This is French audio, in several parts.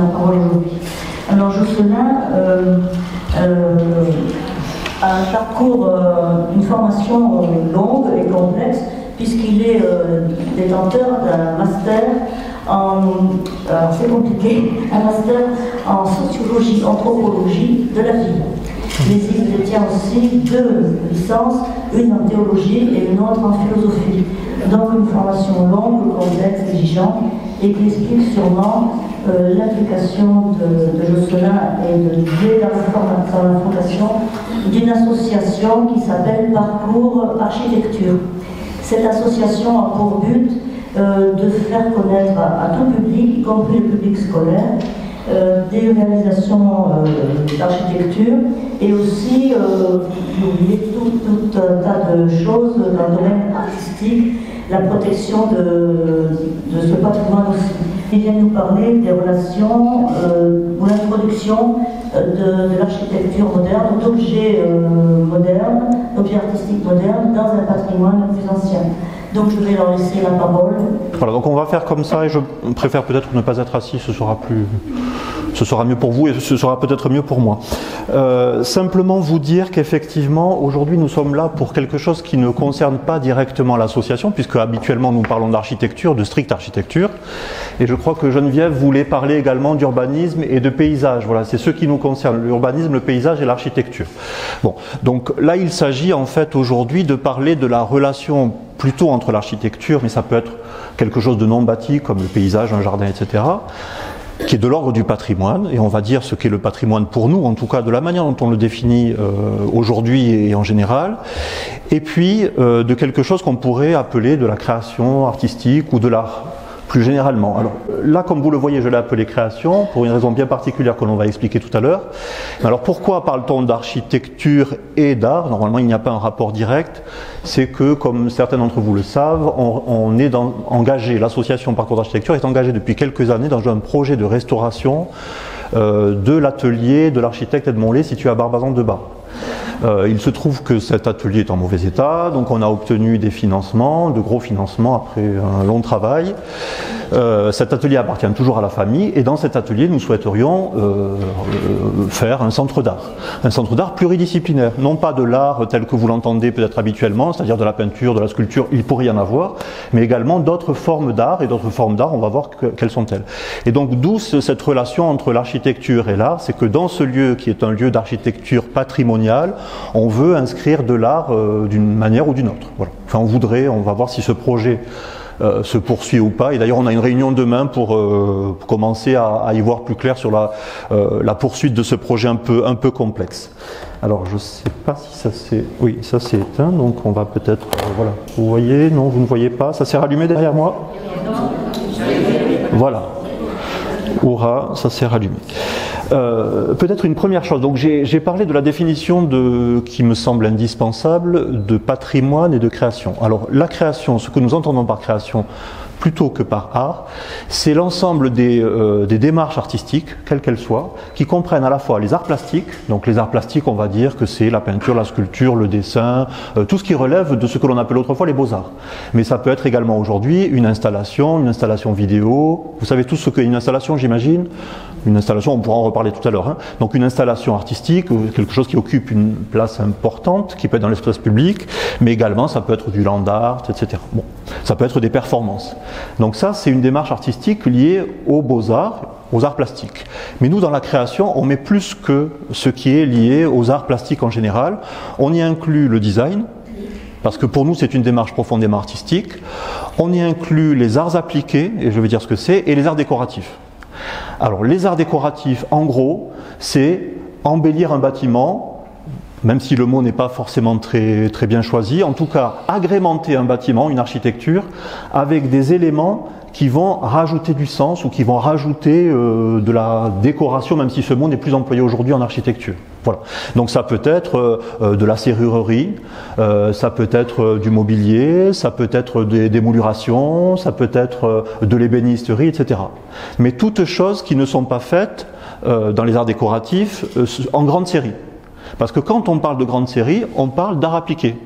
la parole aujourd'hui. Alors Jocelyn a un parcours, une formation longue et complexe, puisqu'il est détenteur d'un master alors c'est compliqué, un master en sociologie, anthropologie de la vie. Mais il détient aussi 2 licences, une en théologie et une autre en philosophie. Donc une formation longue, complexe, exigeante, et qui explique sûrement l'implication de Jocelyn et de Dieu dans la fondation d'une association qui s'appelle Parcours Architecture. Cette association a pour but de faire connaître à tout public, y compris le public scolaire, des réalisations d'architecture et aussi tout un tas de choses dans le domaine artistique, la protection de ce patrimoine aussi. Il vient nous parler des relations ou l'introduction de l'architecture moderne, d'objets modernes, d'objets artistiques modernes dans un patrimoine plus ancien. Donc je vais leur laisser la parole. Voilà, donc on va faire comme ça et je préfère peut-être ne pas être assis, ce sera mieux pour vous et ce sera peut-être mieux pour moi. Simplement vous dire qu'effectivement aujourd'hui nous sommes là pour quelque chose qui ne concerne pas directement l'association, puisque habituellement nous parlons d'architecture, de stricte architecture, et je crois que Geneviève voulait parler également d'urbanisme et de paysage. Voilà, c'est ce qui nous concerne, l'urbanisme, le paysage et l'architecture. Bon, donc là il s'agit en fait aujourd'hui de parler de la relation plutôt entre l'architecture, mais ça peut être quelque chose de non bâti comme le paysage, un jardin, etc., qui est de l'ordre du patrimoine, et on va dire ce qu'est le patrimoine pour nous, en tout cas de la manière dont on le définit aujourd'hui et en général, et puis de quelque chose qu'on pourrait appeler de la création artistique ou de l'art, plus généralement. Alors là, comme vous le voyez, je l'ai appelé création, pour une raison bien particulière que l'on va expliquer tout à l'heure. Alors pourquoi parle-t-on d'architecture et d'art? Normalement, il n'y a pas un rapport direct. C'est que, comme certains d'entre vous le savent, on est engagé, l'association Parcours d'Architecture est engagée depuis quelques années dans un projet de restauration de l'atelier de l'architecte Edmond Lé situé à Barbazan-Debat. Il se trouve que cet atelier est en mauvais état, donc on a obtenu des financements, de gros financements après un long travail. Cet atelier appartient toujours à la famille et dans cet atelier nous souhaiterions faire un centre d'art pluridisciplinaire, non pas de l'art tel que vous l'entendez peut-être habituellement, c'est-à-dire de la peinture, de la sculpture, il pourrait y en avoir, mais également d'autres formes d'art, et d'autres formes d'art, on va voir quelles sont-elles. Et donc d'où cette relation entre l'architecture et l'art, c'est que dans ce lieu qui est un lieu d'architecture patrimoniale, on veut inscrire de l'art d'une manière ou d'une autre. Voilà. Enfin, on va voir si ce projet se poursuit ou pas. Et d'ailleurs, on a une réunion demain pour commencer à y voir plus clair sur la poursuite de ce projet un peu complexe. Alors, je ne sais pas si ça s'est... Oui, ça s'est éteint, donc on va peut-être... voilà. Vous voyez? Non, vous ne voyez pas? Ça s'est rallumé derrière moi? Voilà. Hurrah, ça s'est rallumé. Peut-être une première chose, donc j'ai parlé de la définition qui me semble indispensable de patrimoine et de création. Alors la création, ce que nous entendons par création plutôt que par art, c'est l'ensemble des démarches artistiques, quelles qu'elles soient, qui comprennent à la fois les arts plastiques, donc les arts plastiques on va dire que c'est la peinture, la sculpture, le dessin, tout ce qui relève de ce que l'on appelle autrefois les beaux-arts. Mais ça peut être également aujourd'hui une installation vidéo, vous savez tous ce qu'est une installation j'imagine. Une installation, on pourra en reparler tout à l'heure, hein. Donc une installation artistique, quelque chose qui occupe une place importante, qui peut être dans l'espace public, mais également ça peut être du land art, etc. Bon, ça peut être des performances. Donc ça, c'est une démarche artistique liée aux beaux-arts, aux arts plastiques. Mais nous, dans la création, on met plus que ce qui est lié aux arts plastiques en général. On y inclut le design, parce que pour nous, c'est une démarche profondément artistique. On y inclut les arts appliqués, et je vais dire ce que c'est, et les arts décoratifs. Alors, les arts décoratifs, en gros, c'est embellir un bâtiment, même si le mot n'est pas forcément très bien choisi, en tout cas, agrémenter un bâtiment, une architecture, avec des éléments qui vont rajouter du sens ou qui vont rajouter de la décoration, même si ce mot n'est plus employé aujourd'hui en architecture. Voilà. Donc ça peut être de la serrurerie, ça peut être du mobilier, ça peut être des moulurations, ça peut être de l'ébénisterie, etc. Mais toutes choses qui ne sont pas faites dans les arts décoratifs en grande série. Parce que quand on parle de grande série, on parle d'art appliqué.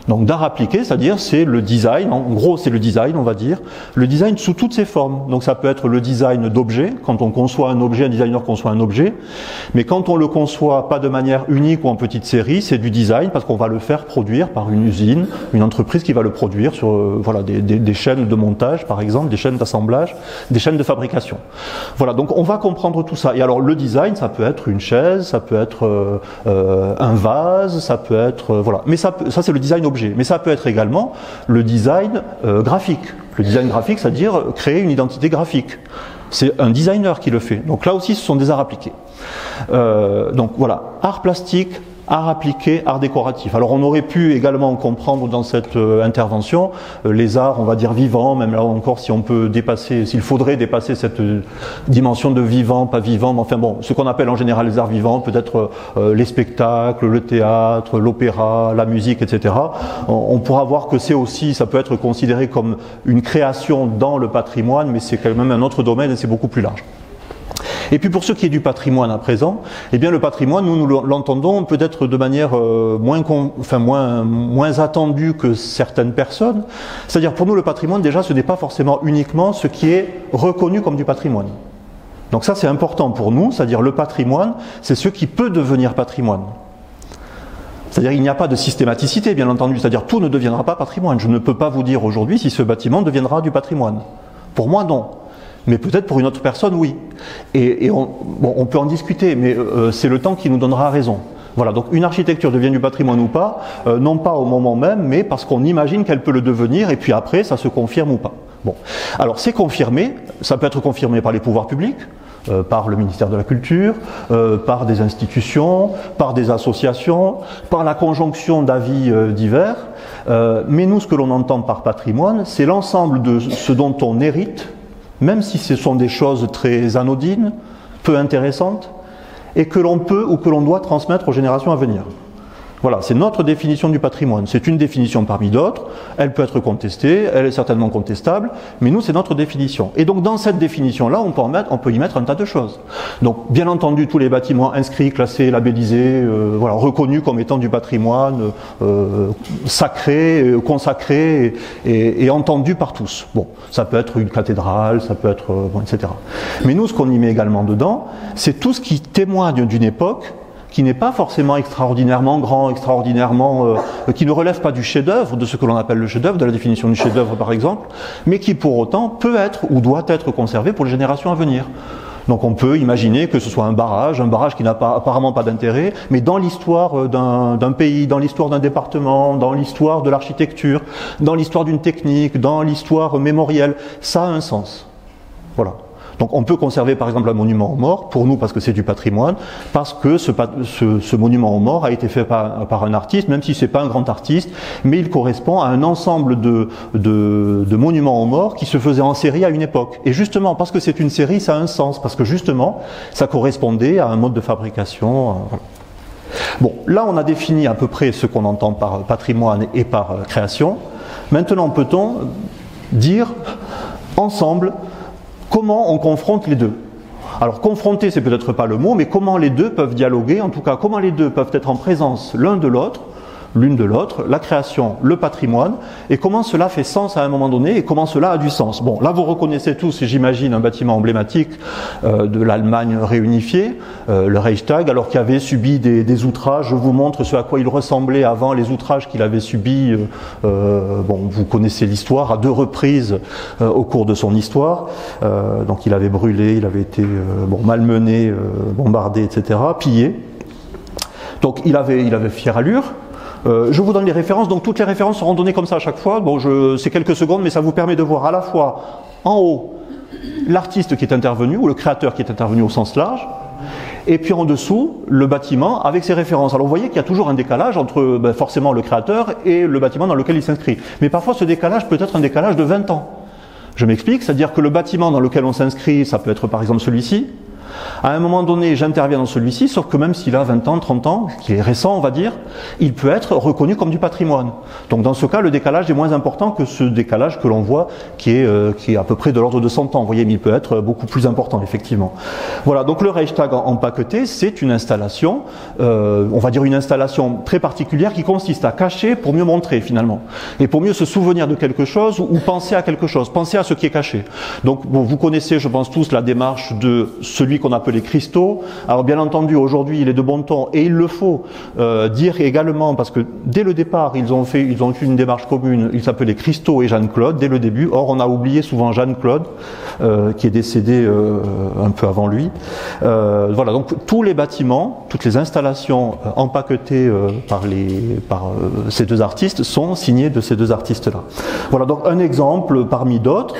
Donc d'art appliqué, c'est-à-dire c'est le design, en gros c'est le design on va dire, le design sous toutes ses formes. Donc ça peut être le design d'objets, quand on conçoit un objet, un designer conçoit un objet, mais quand on le conçoit pas de manière unique ou en petite série, c'est du design parce qu'on va le faire produire par une usine, une entreprise qui va le produire sur voilà, des chaînes de montage par exemple, des chaînes d'assemblage, des chaînes de fabrication. Voilà, donc on va comprendre tout ça. Et alors le design, ça peut être une chaise, ça peut être un vase, ça peut être voilà, mais ça c'est le design objet. Mais ça peut être également le design graphique. Le design graphique, c'est-à-dire créer une identité graphique. C'est un designer qui le fait. Donc là aussi, ce sont des arts appliqués. Donc voilà, art plastique, art appliqué, art décoratif. Alors on aurait pu également comprendre dans cette intervention les arts, on va dire vivants, même là encore si on peut dépasser, s'il faudrait dépasser cette dimension de vivant, pas vivant, mais enfin bon, ce qu'on appelle en général les arts vivants, peut-être les spectacles, le théâtre, l'opéra, la musique, etc. On pourra voir que c'est aussi, ça peut être considéré comme une création dans le patrimoine, mais c'est quand même un autre domaine et c'est beaucoup plus large. Et puis pour ce qui est du patrimoine à présent, eh bien le patrimoine, nous l'entendons peut-être de manière moins attendue que certaines personnes. C'est-à-dire pour nous le patrimoine déjà ce n'est pas forcément uniquement ce qui est reconnu comme du patrimoine. Donc ça c'est important pour nous, c'est-à-dire le patrimoine, c'est ce qui peut devenir patrimoine. C'est-à-dire il n'y a pas de systématicité bien entendu, c'est-à-dire tout ne deviendra pas patrimoine. Je ne peux pas vous dire aujourd'hui si ce bâtiment deviendra du patrimoine. Pour moi non. Mais peut-être pour une autre personne, oui. Et on peut en discuter, mais c'est le temps qui nous donnera raison. Voilà, donc une architecture devient du patrimoine ou pas, non pas au moment même, mais parce qu'on imagine qu'elle peut le devenir, et puis après, ça se confirme ou pas. Bon, alors c'est confirmé, ça peut être confirmé par les pouvoirs publics, par le ministère de la Culture, par des institutions, par des associations, par la conjonction d'avis divers. Mais nous, ce que l'on entend par patrimoine, c'est l'ensemble de ce dont on hérite, même si ce sont des choses très anodines, peu intéressantes, et que l'on peut ou que l'on doit transmettre aux générations à venir. Voilà, c'est notre définition du patrimoine. C'est une définition parmi d'autres, elle peut être contestée, elle est certainement contestable, mais nous c'est notre définition. Et donc dans cette définition-là, on peut y mettre un tas de choses. Donc bien entendu, tous les bâtiments inscrits, classés, labellisés, voilà, reconnus comme étant du patrimoine, sacré, consacré et entendu par tous. Bon, ça peut être une cathédrale, ça peut être, bon, etc. Mais nous, ce qu'on y met également dedans, c'est tout ce qui témoigne d'une époque qui n'est pas forcément extraordinairement grand, qui ne relève pas du chef-d'œuvre, de ce que l'on appelle le chef-d'œuvre, de la définition du chef-d'œuvre par exemple, mais qui pour autant peut être ou doit être conservé pour les générations à venir. Donc on peut imaginer que ce soit un barrage qui n'a apparemment pas d'intérêt, mais dans l'histoire d'un pays, dans l'histoire d'un département, dans l'histoire de l'architecture, dans l'histoire d'une technique, dans l'histoire mémorielle, ça a un sens. Voilà. Donc on peut conserver par exemple un monument aux morts, pour nous parce que c'est du patrimoine, parce que ce monument aux morts a été fait par un artiste, même si ce n'est pas un grand artiste, mais il correspond à un ensemble de monuments aux morts qui se faisaient en série à une époque. Et justement, parce que c'est une série, ça a un sens, parce que justement, ça correspondait à un mode de fabrication. Voilà. Bon, là on a défini à peu près ce qu'on entend par patrimoine et par création. Maintenant peut-on dire ensemble comment on confronte les deux? Alors confronter, c'est peut-être pas le mot, mais comment les deux peuvent dialoguer, en tout cas comment les deux peuvent être en présence l'un de l'autre, l'une de l'autre, la création, le patrimoine, et comment cela fait sens à un moment donné, et comment cela a du sens. Bon, là vous reconnaissez tous, j'imagine, un bâtiment emblématique de l'Allemagne réunifiée, le Reichstag, alors qu'il avait subi des outrages. Je vous montre ce à quoi il ressemblait avant les outrages qu'il avait subis. Bon, vous connaissez l'histoire, à 2 reprises au cours de son histoire. Donc il avait brûlé, il avait été malmené, bombardé, etc., pillé. Donc il avait fière allure. Je vous donne les références, donc toutes les références seront données comme ça à chaque fois. Bon, c'est quelques secondes, mais ça vous permet de voir à la fois en haut l'artiste qui est intervenu, ou le créateur qui est intervenu au sens large, et puis en dessous le bâtiment avec ses références. Alors vous voyez qu'il y a toujours un décalage entre forcément le créateur et le bâtiment dans lequel il s'inscrit. Mais parfois ce décalage peut être un décalage de 20 ans. Je m'explique, c'est-à-dire que le bâtiment dans lequel on s'inscrit, ça peut être par exemple celui-ci, À un moment donné, j'interviens dans celui-ci, sauf que même s'il a 20 ans, 30 ans, qui est récent, on va dire, il peut être reconnu comme du patrimoine. Donc dans ce cas, le décalage est moins important que ce décalage que l'on voit, qui est à peu près de l'ordre de 100 ans. Vous voyez, mais il peut être beaucoup plus important, effectivement. Voilà, donc le Reichstag empaqueté, c'est une installation, on va dire une installation très particulière qui consiste à cacher pour mieux montrer, finalement. Et pour mieux se souvenir de quelque chose ou penser à quelque chose, penser à ce qui est caché. Donc, bon, vous connaissez, je pense tous, la démarche de celui qu'on appelle les cristaux. Alors, bien entendu, aujourd'hui, il est de bon ton, et il le faut dire également, parce que dès le départ, ils ont eu une démarche commune, ils s'appelaient Christo et Jeanne-Claude, dès le début. Or, on a oublié souvent Jeanne-Claude, qui est décédé un peu avant lui. Voilà, donc tous les bâtiments, toutes les installations empaquetées par ces deux artistes sont signés de ces deux artistes-là. Voilà, donc un exemple parmi d'autres.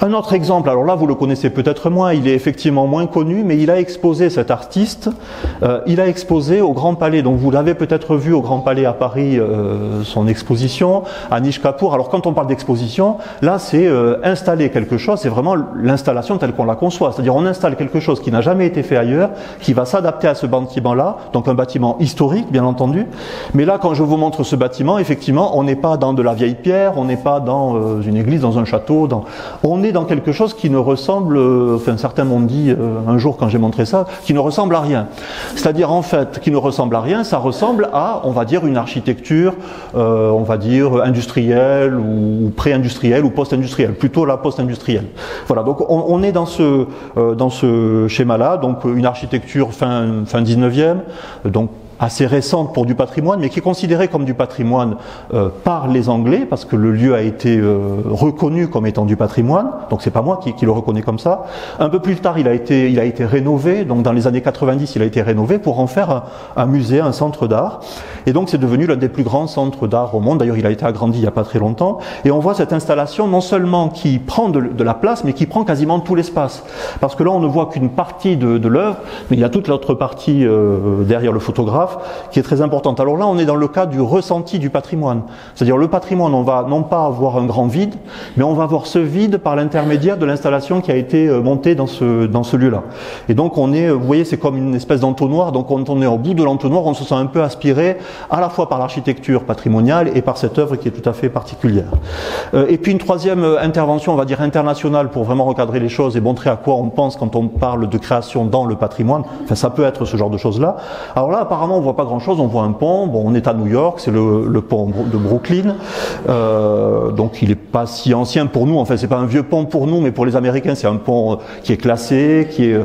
Un autre exemple, alors là vous le connaissez peut-être moins, il est effectivement moins connu, mais il a exposé, cet artiste, il a exposé au Grand Palais, donc vous l'avez peut-être vu au Grand Palais à Paris, son exposition, à Anish Kapoor. Alors quand on parle d'exposition, là c'est installer quelque chose, c'est vraiment l'installation telle qu'on la conçoit, c'est-à-dire on installe quelque chose qui n'a jamais été fait ailleurs, qui va s'adapter à ce bâtiment-là, donc un bâtiment historique bien entendu, mais là quand je vous montre ce bâtiment, effectivement on n'est pas dans de la vieille pierre, on n'est pas dans une église, dans un château, on est dans quelque chose qui ne ressemble, enfin certains m'ont dit un jour quand j'ai montré ça, qui ne ressemble à rien. C'est-à-dire en fait, qui ne ressemble à rien, ça ressemble à, on va dire, une architecture, on va dire industrielle ou pré-industrielle ou post-industrielle, plutôt la post-industrielle. Voilà, donc on est dans ce schéma-là, donc une architecture fin 19e, donc assez récente pour du patrimoine, mais qui est considérée comme du patrimoine par les Anglais, parce que le lieu a été reconnu comme étant du patrimoine, donc c'est pas moi qui le reconnais comme ça. Un peu plus tard, il a été rénové, donc dans les années 90, il a été rénové pour en faire un musée, un centre d'art, et donc c'est devenu l'un des plus grands centres d'art au monde. D'ailleurs, il a été agrandi il n'y a pas très longtemps, et on voit cette installation non seulement qui prend de la place, mais qui prend quasiment tout l'espace, parce que là, on ne voit qu'une partie de l'œuvre, mais il y a toute l'autre partie derrière le photographe, qui est très importante. Alors là, on est dans le cas du ressenti du patrimoine. C'est-à-dire le patrimoine, on va non pas avoir un grand vide, mais on va avoir ce vide par l'intermédiaire de l'installation qui a été montée dans ce lieu-là. Et donc on est, vous voyez, c'est comme une espèce d'entonnoir, donc quand on est au bout de l'entonnoir, on se sent un peu aspiré à la fois par l'architecture patrimoniale et par cette œuvre qui est tout à fait particulière. Et puis une troisième intervention, on va dire internationale, pour vraiment recadrer les choses et montrer à quoi on pense quand on parle de création dans le patrimoine. Enfin, ça peut être ce genre de choses-là. Alors là, apparemment, on voit pas grand-chose, on voit un pont, bon, on est à New York, c'est le pont de Brooklyn, donc il est pas si ancien pour nous, enfin c'est pas un vieux pont pour nous, mais pour les Américains c'est un pont qui est classé, qui est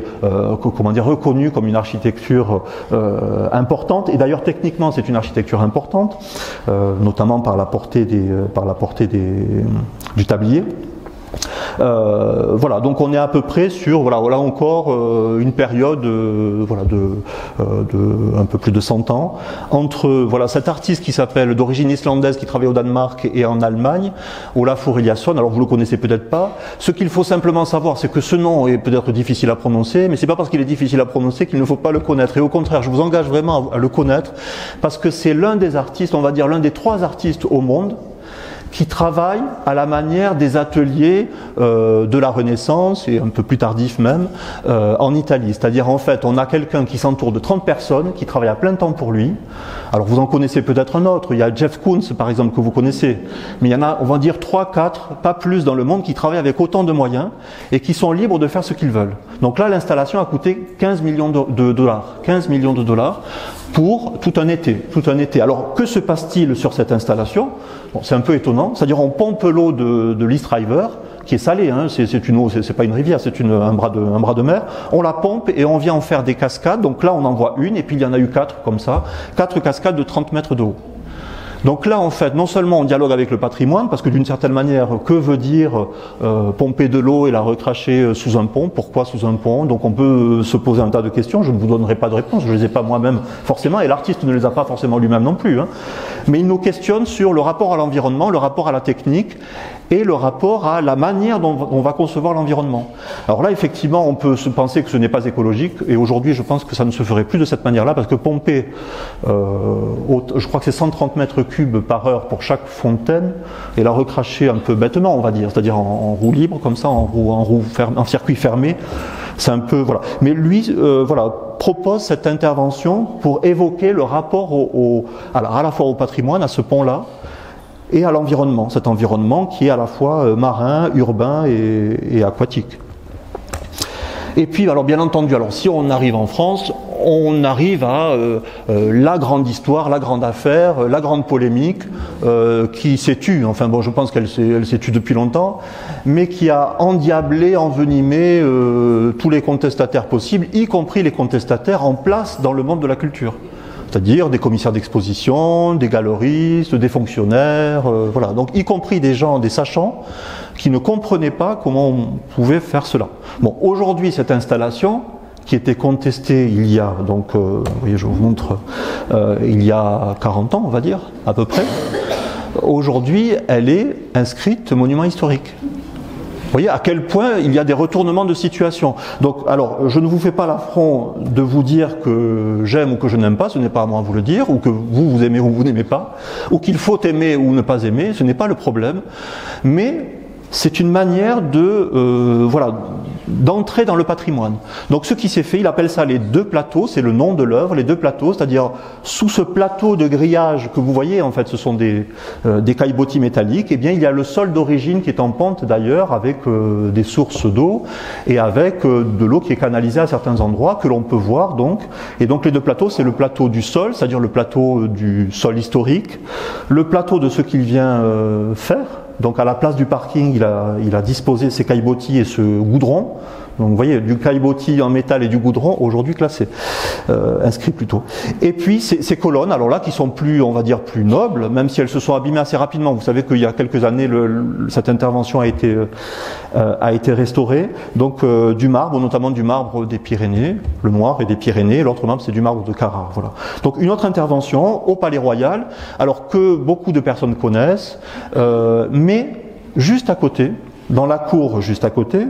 comment dire, reconnu comme une architecture importante, et d'ailleurs techniquement c'est une architecture importante, notamment par la portée du tablier. Voilà, donc on est à peu près sur, voilà encore une période de un peu plus de 100 ans entre cet artiste qui s'appelle, d'origine islandaise, qui travaille au Danemark et en Allemagne, Olafur Eliasson. Alors vous le connaissez peut-être pas. Ce qu'il faut simplement savoir, c'est que ce nom est peut-être difficile à prononcer, mais c'est pas parce qu'il est difficile à prononcer qu'il ne faut pas le connaître. Et au contraire, je vous engage vraiment à le connaître, parce que c'est l'un des artistes, on va dire l'un des 3 artistes au monde qui travaillent à la manière des ateliers de la Renaissance, et un peu plus tardif même, en Italie. C'est-à-dire, en fait, on a quelqu'un qui s'entoure de 30 personnes, qui travaillent à plein temps pour lui. Alors, vous en connaissez peut-être un autre. Il y a Jeff Koons, par exemple, que vous connaissez. Mais il y en a, on va dire, 3, 4, pas plus dans le monde, qui travaillent avec autant de moyens, et qui sont libres de faire ce qu'ils veulent. Donc là, l'installation a coûté 15 millions de dollars. 15 millions de dollars pour tout un été. Alors, que se passe-t-il sur cette installation? Bon, c'est un peu étonnant. C'est-à-dire, on pompe l'eau de l'East River, qui est salée, hein, c'est une eau, c'est pas une rivière, c'est un bras de mer. On la pompe et on vient en faire des cascades. Donc là, on en voit une, et puis il y en a eu 4 comme ça, 4 cascades de 30 mètres de haut. Donc là, en fait, non seulement on dialogue avec le patrimoine, parce que d'une certaine manière, que veut dire pomper de l'eau et la recracher sous un pont? Pourquoi sous un pont? Donc on peut se poser un tas de questions, je ne vous donnerai pas de réponse, je ne les ai pas moi-même forcément, et l'artiste ne les a pas forcément lui-même non plus. Hein. Mais il nous questionne sur le rapport à l'environnement, le rapport à la technique, et le rapport à la manière dont on va concevoir l'environnement. Alors là, effectivement, on peut se penser que ce n'est pas écologique, et aujourd'hui, je pense que ça ne se ferait plus de cette manière-là, parce que pomper, je crois que c'est 130 mètres cubes par heure pour chaque fontaine, et la recracher un peu bêtement, on va dire, c'est-à-dire en roue libre, comme ça, en circuit fermé, c'est un peu, voilà. Mais lui, voilà, propose cette intervention pour évoquer le rapport à la fois au patrimoine, à ce pont-là, et à l'environnement, cet environnement qui est à la fois marin, urbain et aquatique. Et puis, alors bien entendu, alors si on arrive en France, on arrive à la grande histoire, la grande affaire, la grande polémique qui s'est tue, enfin bon, je pense qu'elle s'est tue depuis longtemps, mais qui a endiablé, envenimé tous les contestataires possibles, y compris les contestataires en place dans le monde de la culture. C'est-à-dire des commissaires d'exposition, des galeristes, des fonctionnaires, voilà. Donc y compris des gens, des sachants, qui ne comprenaient pas comment on pouvait faire cela. Bon, aujourd'hui, cette installation, qui était contestée il y a, donc, vous voyez, je vous montre, il y a 40 ans, on va dire, à peu près, aujourd'hui, elle est inscrite monument historique. Vous voyez à quel point il y a des retournements de situation. Donc, alors, je ne vous fais pas l'affront de vous dire que j'aime ou que je n'aime pas, ce n'est pas à moi de vous le dire, ou que vous aimez ou vous n'aimez pas, ou qu'il faut aimer ou ne pas aimer, ce n'est pas le problème. Mais c'est une manière de, voilà, d'entrer dans le patrimoine. Donc ce qui s'est fait, il appelle ça les deux plateaux, c'est le nom de l'œuvre, les deux plateaux, c'est-à-dire sous ce plateau de grillage que vous voyez, en fait, ce sont des caillebotis métalliques, et bien il y a le sol d'origine qui est en pente d'ailleurs, avec des sources d'eau, et avec de l'eau qui est canalisée à certains endroits, que l'on peut voir donc. Et donc les deux plateaux, c'est le plateau du sol, c'est-à-dire le plateau du sol historique, le plateau de ce qu'il vient faire. Donc à la place du parking, il a disposé ces caillebotis et ce goudron. Donc vous voyez, du caillebotis en métal et du goudron, aujourd'hui classé, inscrit plutôt. Et puis ces colonnes, alors là, qui sont plus, on va dire, plus nobles, même si elles se sont abîmées assez rapidement. Vous savez qu'il y a quelques années, cette intervention a été restaurée. Donc du marbre, notamment du marbre des Pyrénées, le noir et des Pyrénées, l'autre marbre c'est du marbre de Carrare. Voilà. Donc une autre intervention au Palais Royal, alors que beaucoup de personnes connaissent, mais juste à côté, dans la cour juste à côté,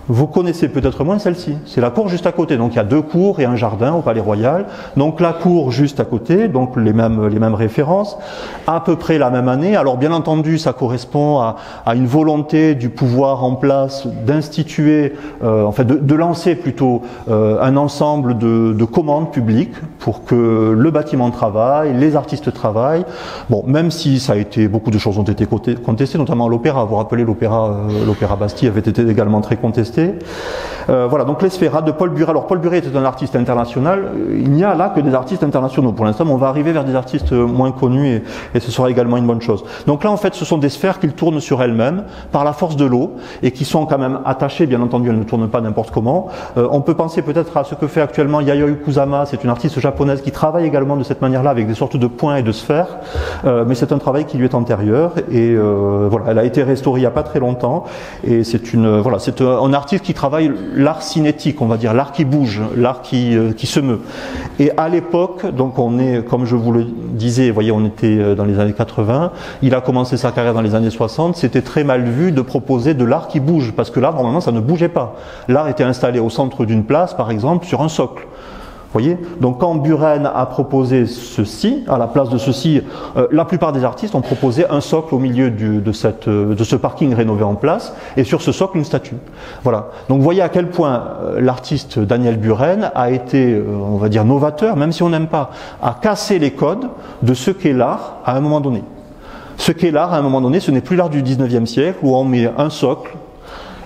vous connaissez peut-être moins celle-ci, c'est la cour juste à côté, donc il y a deux cours et un jardin au Palais Royal, donc la cour juste à côté, donc les mêmes références, à peu près la même année. Alors bien entendu ça correspond à une volonté du pouvoir en place d'instituer, en fait de lancer plutôt un ensemble de commandes publiques pour que le bâtiment travaille, les artistes travaillent, bon même si ça a été, beaucoup de choses ont été contestées, notamment l'opéra, vous vous rappelez l'opéra Bastille avait été également très contesté. Voilà, donc l'Esphérate de Paul Buret. Alors Paul Buret était un artiste international, il n'y a là que des artistes internationaux pour l'instant, mais on va arriver vers des artistes moins connus et ce sera également une bonne chose. Donc là en fait ce sont des sphères qui tournent sur elles-mêmes par la force de l'eau et qui sont quand même attachées, bien entendu elles ne tournent pas n'importe comment. On peut penser peut-être à ce que fait actuellement Yayoi Kusama, c'est une artiste japonaise qui travaille également de cette manière-là avec des sortes de points et de sphères, mais c'est un travail qui lui est antérieur et voilà, elle a été restaurée il n'y a pas très longtemps et c'est un artiste qui travaille l'art cinétique, on va dire, l'art qui bouge, l'art qui se meut. Et à l'époque, donc on est, comme je vous le disais, vous voyez, on était dans les années 80, il a commencé sa carrière dans les années 60, c'était très mal vu de proposer de l'art qui bouge, parce que l'art, normalement, ça ne bougeait pas. L'art était installé au centre d'une place, par exemple, sur un socle. Vous voyez, donc quand Buren a proposé ceci, à la place de ceci, la plupart des artistes ont proposé un socle au milieu de ce parking rénové en place, et sur ce socle une statue. Voilà. Donc vous voyez à quel point l'artiste Daniel Buren a été, on va dire, novateur, même si on n'aime pas, à casser les codes de ce qu'est l'art à un moment donné. Ce qu'est l'art à un moment donné, ce n'est plus l'art du 19e siècle où on met un socle,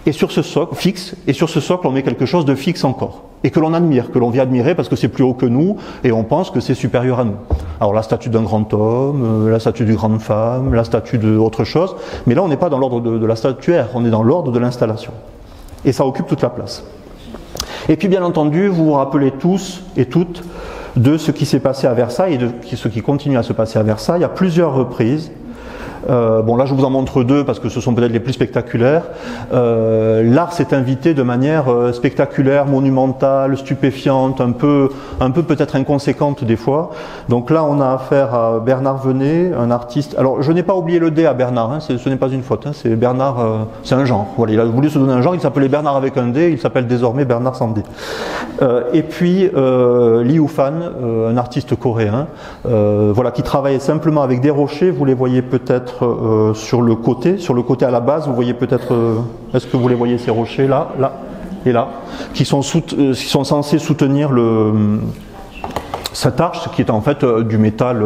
et sur ce socle fixe, et sur ce socle on met quelque chose de fixe encore, et que l'on admire, que l'on vient admirer parce que c'est plus haut que nous, et on pense que c'est supérieur à nous. Alors la statue d'un grand homme, la statue d'une grande femme, la statue d'autre chose, mais là on n'est pas dans l'ordre de la statuaire, on est dans l'ordre de l'installation. Et ça occupe toute la place. Et puis bien entendu, vous vous rappelez tous et toutes de ce qui s'est passé à Versailles, et de ce qui continue à se passer à Versailles, à plusieurs reprises. Bon, là, je vous en montre deux parce que ce sont peut-être les plus spectaculaires. L'art s'est invité de manière spectaculaire, monumentale, stupéfiante, un peu peut-être inconséquente des fois. Donc là, on a affaire à Bernard Venet, un artiste. Alors, je n'ai pas oublié le D à Bernard, hein, ce n'est pas une faute. Hein, c'est Bernard, c'est un genre. Voilà, il a voulu se donner un genre. Il s'appelait Bernard avec un D. Il s'appelle désormais Bernard sans D. Et puis Lee Ufan, un artiste coréen, voilà, qui travaillait simplement avec des rochers. Vous les voyez peut-être sur le côté à la base, vous voyez peut-être, est-ce que vous les voyez ces rochers là, là et là, qui sont censés soutenir cette arche qui est en fait du métal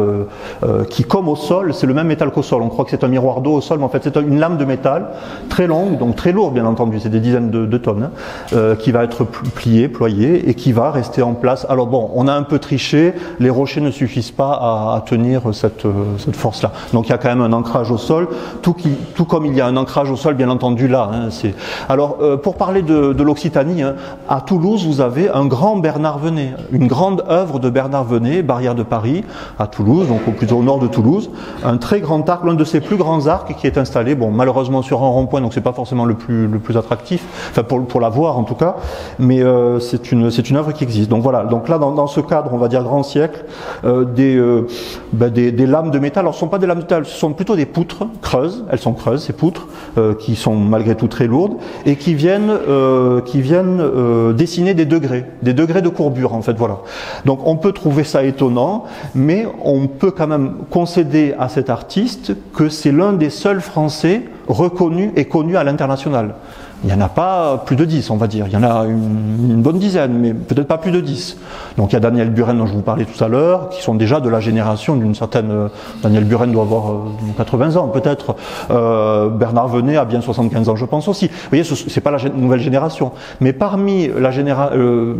qui, comme au sol, c'est le même métal qu'au sol. On croit que c'est un miroir d'eau au sol, mais en fait c'est une lame de métal très longue, donc très lourde bien entendu, c'est des dizaines de tonnes, hein, qui va être pliée, ployée et qui va rester en place. Alors bon, on a un peu triché, les rochers ne suffisent pas à tenir cette force-là. Donc il y a quand même un ancrage au sol, tout comme il y a un ancrage au sol bien entendu là. Hein, alors pour parler de l'Occitanie, hein, à Toulouse vous avez un grand Bernard Venet, une grande œuvre de Bernard Venet, Barrière de Paris, à Toulouse, donc plutôt au nord de Toulouse, un très grand arc, l'un de ses plus grands arcs qui est installé, bon, malheureusement sur un rond-point, donc c'est pas forcément le plus attractif, enfin pour la voir en tout cas, mais c'est une œuvre qui existe. Donc voilà, donc là dans ce cadre, on va dire grand siècle, des lames de métal, alors ce ne sont pas des lames de métal, ce sont plutôt des poutres creuses, elles sont creuses, ces poutres, qui sont malgré tout très lourdes, et qui viennent dessiner des degrés de courbure en fait, voilà. Donc on peut trouver ça étonnant, mais on peut quand même concéder à cet artiste que c'est l'un des seuls Français reconnus et connus à l'international. Il n'y en a pas plus de 10, on va dire. Il y en a une bonne dizaine, mais peut-être pas plus de 10. Donc il y a Daniel Buren dont je vous parlais tout à l'heure, qui sont déjà de la génération d'une certaine... Daniel Buren doit avoir 80 ans peut-être. Bernard Venet a bien 75 ans, je pense aussi. Vous voyez, c'est pas la nouvelle génération. Mais parmi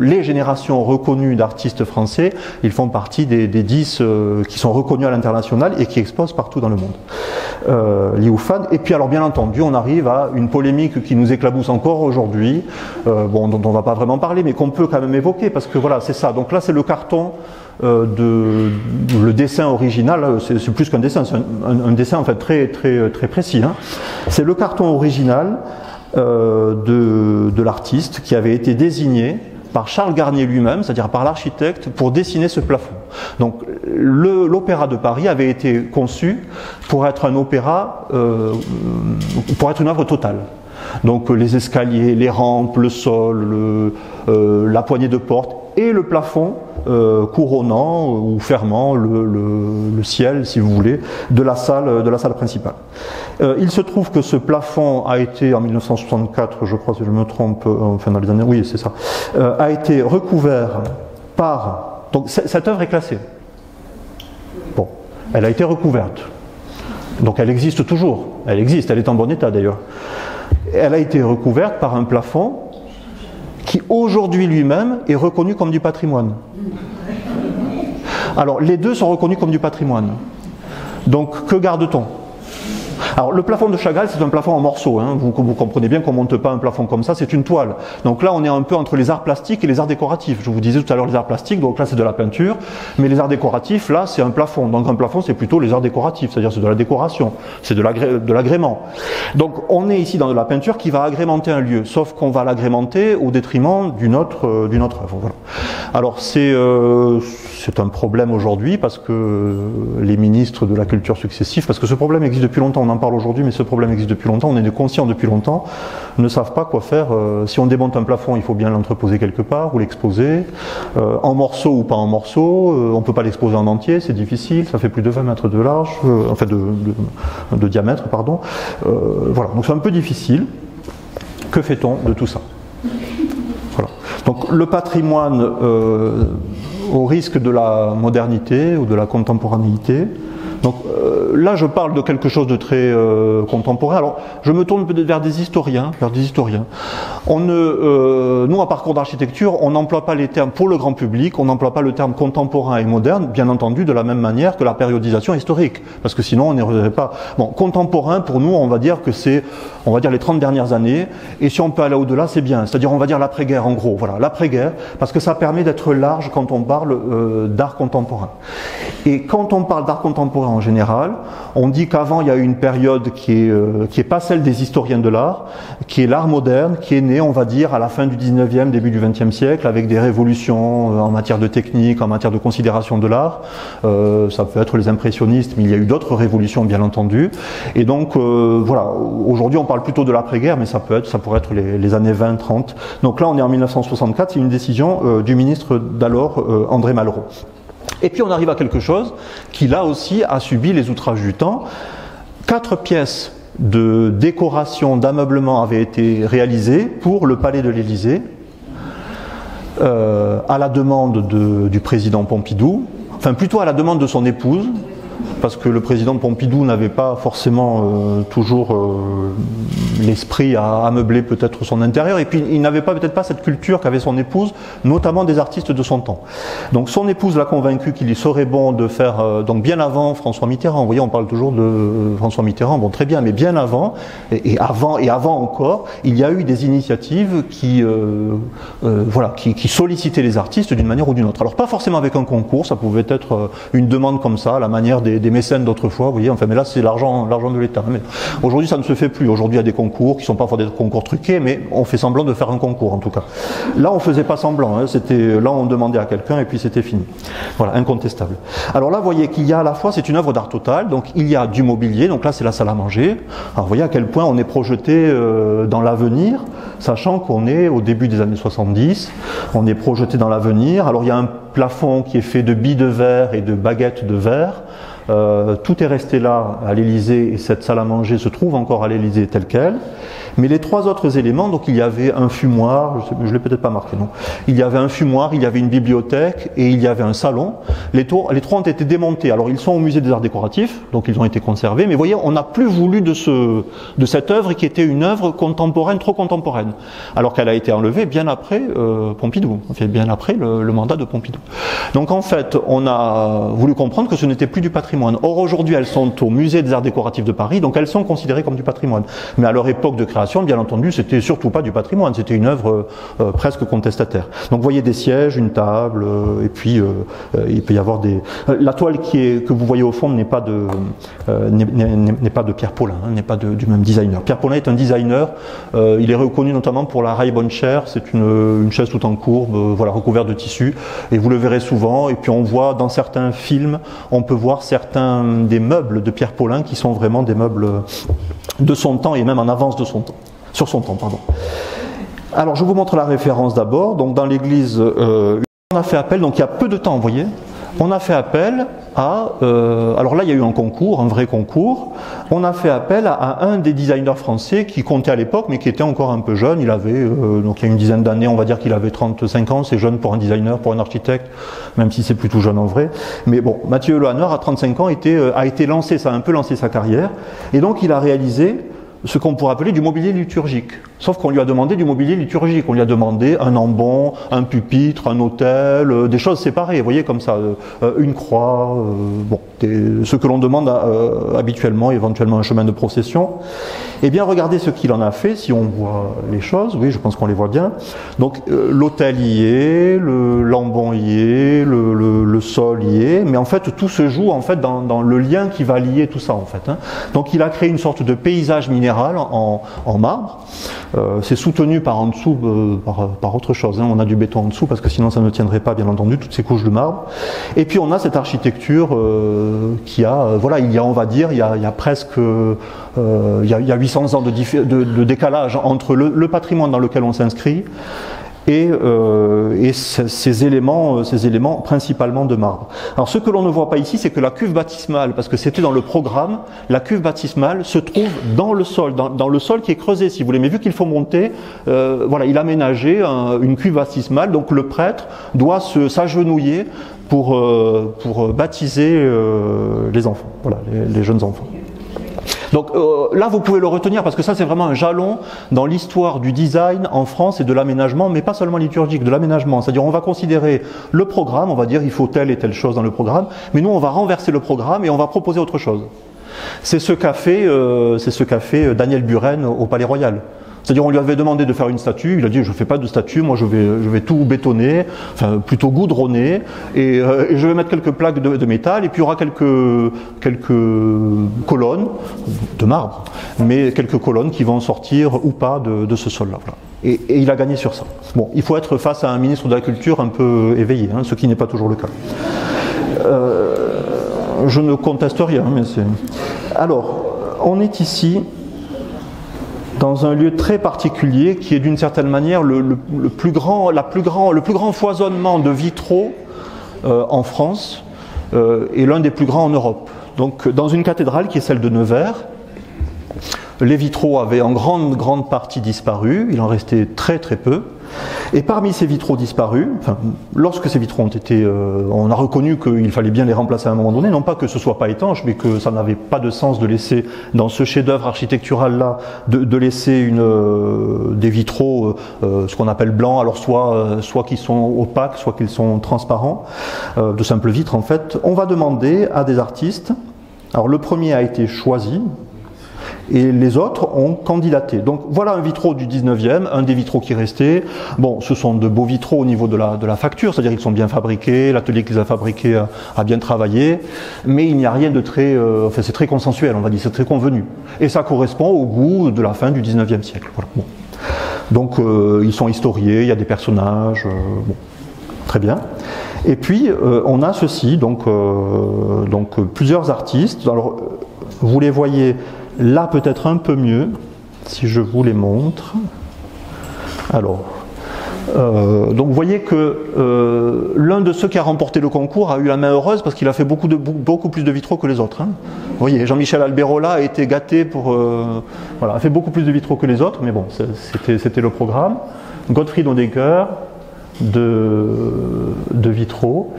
les générations reconnues d'artistes français, ils font partie des 10 qui sont reconnus à l'international et qui exposent partout dans le monde. Lee Ufan. Et puis alors bien entendu, on arrive à une polémique qui nous éclabousse encore aujourd'hui, bon, dont on ne va pas vraiment parler, mais qu'on peut quand même évoquer, parce que voilà, c'est ça. Donc là, c'est le carton le dessin original, c'est plus qu'un dessin, c'est un dessin en fait très précis. Hein. C'est le carton original de l'artiste qui avait été désigné par Charles Garnier lui-même, c'est-à-dire par l'architecte, pour dessiner ce plafond. Donc l'Opéra de Paris avait été conçu pour être un opéra, pour être une œuvre totale. Donc les escaliers, les rampes, le sol, la poignée de porte et le plafond couronnant ou fermant le ciel, si vous voulez, de la salle principale. Il se trouve que ce plafond a été, en 1964, je crois si je me trompe, enfin dans les années, oui c'est ça, a été recouvert par... Donc cette œuvre est classée. Bon, elle a été recouverte. Donc elle existe toujours. Elle existe, elle est en bon état d'ailleurs. Elle a été recouverte par un plafond qui aujourd'hui lui-même est reconnu comme du patrimoine. Alors les deux sont reconnus comme du patrimoine. Donc que garde-t-on ? Alors le plafond de Chagall, c'est un plafond en morceaux, hein. Vous comprenez bien qu'on ne monte pas un plafond comme ça, c'est une toile. Donc là on est un peu entre les arts plastiques et les arts décoratifs. Je vous disais tout à l'heure les arts plastiques, donc là c'est de la peinture, mais les arts décoratifs, là c'est un plafond. Donc un plafond c'est plutôt les arts décoratifs, c'est-à-dire c'est de la décoration, c'est de l'agrément. Donc on est ici dans de la peinture qui va agrémenter un lieu, sauf qu'on va l'agrémenter au détriment d'une autre œuvre. Voilà. Alors c'est un problème aujourd'hui parce que les ministres de la culture successifs, parce que ce problème existe depuis longtemps, on en parle aujourd'hui, mais ce problème existe depuis longtemps, on est conscient depuis longtemps, ne savent pas quoi faire. Si on démonte un plafond, il faut bien l'entreposer quelque part ou l'exposer, en morceaux ou pas en morceaux, on ne peut pas l'exposer en entier, c'est difficile, ça fait plus de 20 mètres de large, enfin de diamètre, pardon. Voilà, donc c'est un peu difficile. Que fait-on de tout ça ? Voilà. Donc le patrimoine, au risque de la modernité ou de la contemporanéité. Donc là je parle de quelque chose de très contemporain. Alors je me tourne peut-être vers des historiens. Nous à Parcours d'Architecture, on n'emploie pas les termes pour le grand public, on n'emploie pas le terme contemporain et moderne, bien entendu de la même manière que la périodisation historique, parce que sinon on n'y reviendrait pas. Bon, contemporain pour nous, on va dire que c'est, on va dire les 30 dernières années, et si on peut aller au-delà, c'est bien. C'est-à-dire on va dire l'après-guerre en gros, voilà, l'après-guerre, parce que ça permet d'être large quand on parle d'art contemporain. Et quand on parle d'art contemporain en général, on dit qu'avant il y a eu une période qui est pas celle des historiens de l'art, qui est l'art moderne, qui est né, on va dire, à la fin du 19e, début du 20e siècle, avec des révolutions en matière de technique, en matière de considération de l'art. Ça peut être les impressionnistes, mais il y a eu d'autres révolutions, bien entendu. Et donc, voilà, aujourd'hui on parle plutôt de l'après-guerre, mais ça pourrait être les années 20, 30. Donc là, on est en 1964, c'est une décision du ministre d'alors, André Malraux. Et puis on arrive à quelque chose qui là aussi a subi les outrages du temps. 4 pièces de décoration, d'ameublement avaient été réalisées pour le palais de l'Élysée, à la demande du président Pompidou, enfin plutôt à la demande de son épouse, parce que le président Pompidou n'avait pas forcément toujours l'esprit à ameubler peut-être son intérieur, et puis il n'avait peut-être pas cette culture qu'avait son épouse, notamment des artistes de son temps. Donc son épouse l'a convaincu qu'il y serait bon de faire, donc bien avant François Mitterrand, vous voyez on parle toujours de François Mitterrand, bon très bien, mais bien avant, et avant encore, il y a eu des initiatives qui sollicitaient les artistes d'une manière ou d'une autre. Alors pas forcément avec un concours, ça pouvait être une demande comme ça, à la manière des mécènes d'autrefois, vous voyez, enfin, mais là c'est l'argent de l'État. Mais aujourd'hui ça ne se fait plus, aujourd'hui il y a des concours qui ne sont pas des concours truqués, mais on fait semblant de faire un concours en tout cas. Là on ne faisait pas semblant, hein, là on demandait à quelqu'un et puis c'était fini. Voilà, incontestable. Alors là vous voyez qu'il y a à la fois, c'est une œuvre d'art total, donc il y a du mobilier, donc là c'est la salle à manger. Alors vous voyez à quel point on est projeté dans l'avenir, sachant qu'on est au début des années 70, on est projeté dans l'avenir. Alors il y a un plafond qui est fait de billes de verre et de baguettes de verre. Tout est resté là à l'Élysée et cette salle à manger se trouve encore à l'Élysée telle qu'elle. Mais les 3 autres éléments, donc il y avait un fumoir, je ne l'ai peut-être pas marqué, non. Il y avait un fumoir, il y avait une bibliothèque et il y avait un salon. Les 3 ont été démontés. Alors ils sont au musée des arts décoratifs, donc ils ont été conservés. Mais vous voyez, on n'a plus voulu de cette œuvre qui était une œuvre contemporaine, trop contemporaine. Alors qu'elle a été enlevée bien après Pompidou, enfin, bien après le mandat de Pompidou. Donc en fait, on a voulu comprendre que ce n'était plus du patrimoine. Or aujourd'hui, elles sont au musée des arts décoratifs de Paris, donc elles sont considérées comme du patrimoine. Mais à leur époque de création, bien entendu, c'était surtout pas du patrimoine, c'était une œuvre presque contestataire. Donc vous voyez des sièges, une table, et puis il peut y avoir la toile que vous voyez au fond n'est pas de Pierre Paulin, hein, n'est pas du même designer. Pierre Paulin est un designer, il est reconnu notamment pour la Ray-Bon Chair, c'est une chaise tout en courbe, voilà, recouverte de tissu, et vous le verrez souvent, et puis on voit dans certains films, on peut voir certains des meubles de Pierre Paulin qui sont vraiment des meubles de son temps et même en avance de son temps. Sur son temps, pardon. Alors, je vous montre la référence d'abord. Donc, dans l'église, on a fait appel, donc il y a peu de temps, vous voyez, on a fait appel à... alors là, il y a eu un concours, un vrai concours. On a fait appel à un des designers français qui comptait à l'époque, mais qui était encore un peu jeune. Il avait, donc il y a une dizaine d'années, on va dire qu'il avait 35 ans. C'est jeune pour un designer, pour un architecte, même si c'est plutôt jeune en vrai. Mais bon, Mathieu Elohaneur, à 35 ans, a été lancé, ça a un peu lancé sa carrière. Et donc, il a réalisé ce qu'on pourrait appeler du mobilier liturgique. Sauf qu'on lui a demandé du mobilier liturgique. On lui a demandé un ambon, un pupitre, un autel, des choses séparées, vous voyez, comme ça, une croix, bon, ce que l'on demande habituellement, éventuellement un chemin de procession. Eh bien, regardez ce qu'il en a fait, si on voit les choses, oui, je pense qu'on les voit bien. Donc, l'autel y est, l'ambon y est, le sol y est, mais en fait, tout se joue en fait dans le lien qui va lier tout ça, en fait. Hein. Donc, il a créé une sorte de paysage minéral en marbre. C'est soutenu par en dessous par autre chose. Hein. On a du béton en dessous parce que sinon ça ne tiendrait pas, bien entendu, toutes ces couches de marbre. Et puis on a cette architecture qui a, voilà, il y a, on va dire, il y a presque, il y a 800 ans de décalage entre le patrimoine dans lequel on s'inscrit et ces éléments principalement de marbre. Alors ce que l'on ne voit pas ici, c'est que la cuve baptismale, parce que c'était dans le programme, la cuve baptismale se trouve dans le sol, dans le sol qui est creusé, si vous voulez. Mais vu qu'il faut monter, voilà, il a aménagé une cuve baptismale, donc le prêtre doit s'agenouiller pour baptiser les enfants, voilà, les jeunes enfants. Donc là, vous pouvez le retenir parce que ça, c'est vraiment un jalon dans l'histoire du design en France et de l'aménagement, mais pas seulement liturgique, de l'aménagement. C'est-à-dire, on va considérer le programme, on va dire il faut telle et telle chose dans le programme, mais nous, on va renverser le programme et on va proposer autre chose. C'est ce qu'a fait Daniel Buren au Palais Royal. C'est-à-dire on lui avait demandé de faire une statue, il a dit je ne fais pas de statue, moi je vais tout bétonner, enfin plutôt goudronner, et je vais mettre quelques plaques de métal, et puis il y aura quelques colonnes de marbre, mais quelques colonnes qui vont sortir ou pas de ce sol-là. Voilà. Et il a gagné sur ça. Bon, il faut être face à un ministre de la Culture un peu éveillé, hein, ce qui n'est pas toujours le cas. Je ne conteste rien, mais c'est... Alors, on est ici dans un lieu très particulier qui est d'une certaine manière le plus grand foisonnement de vitraux en France et l'un des plus grands en Europe. Donc dans une cathédrale qui est celle de Nevers, les vitraux avaient en grande partie disparu, il en restait très peu. Et parmi ces vitraux disparus, enfin, lorsque ces vitraux ont été, on a reconnu qu'il fallait bien les remplacer à un moment donné, non pas que ce soit pas étanche, mais que ça n'avait pas de sens de laisser dans ce chef-d'œuvre architectural là, de laisser des vitraux, ce qu'on appelle blancs, alors soit qu'ils sont opaques, soit qu'ils sont transparents, de simples vitres en fait. On va demander à des artistes. Alors le premier a été choisi. Et les autres ont candidaté. Donc voilà un vitraux du 19e, un des vitraux qui restait. Bon, ce sont de beaux vitraux au niveau de la facture, c'est-à-dire qu'ils sont bien fabriqués, l'atelier qui les a fabriqués a bien travaillé, mais il n'y a rien de très... enfin, c'est très consensuel, on va dire, c'est très convenu. Et ça correspond au goût de la fin du 19e siècle. Voilà. Bon. Donc ils sont historiés, il y a des personnages, bon, très bien. Et puis on a ceci, donc plusieurs artistes. Alors, vous les voyez... Là, peut-être un peu mieux, si je vous les montre. Alors, donc vous voyez que l'un de ceux qui a remporté le concours a eu la main heureuse parce qu'il a fait beaucoup plus de vitraux que les autres. Hein. Vous voyez, Jean-Michel Alberola a été gâté pour... voilà, a fait beaucoup plus de vitraux que les autres, mais bon, c'était le programme. Gottfried Honegger, de vitraux.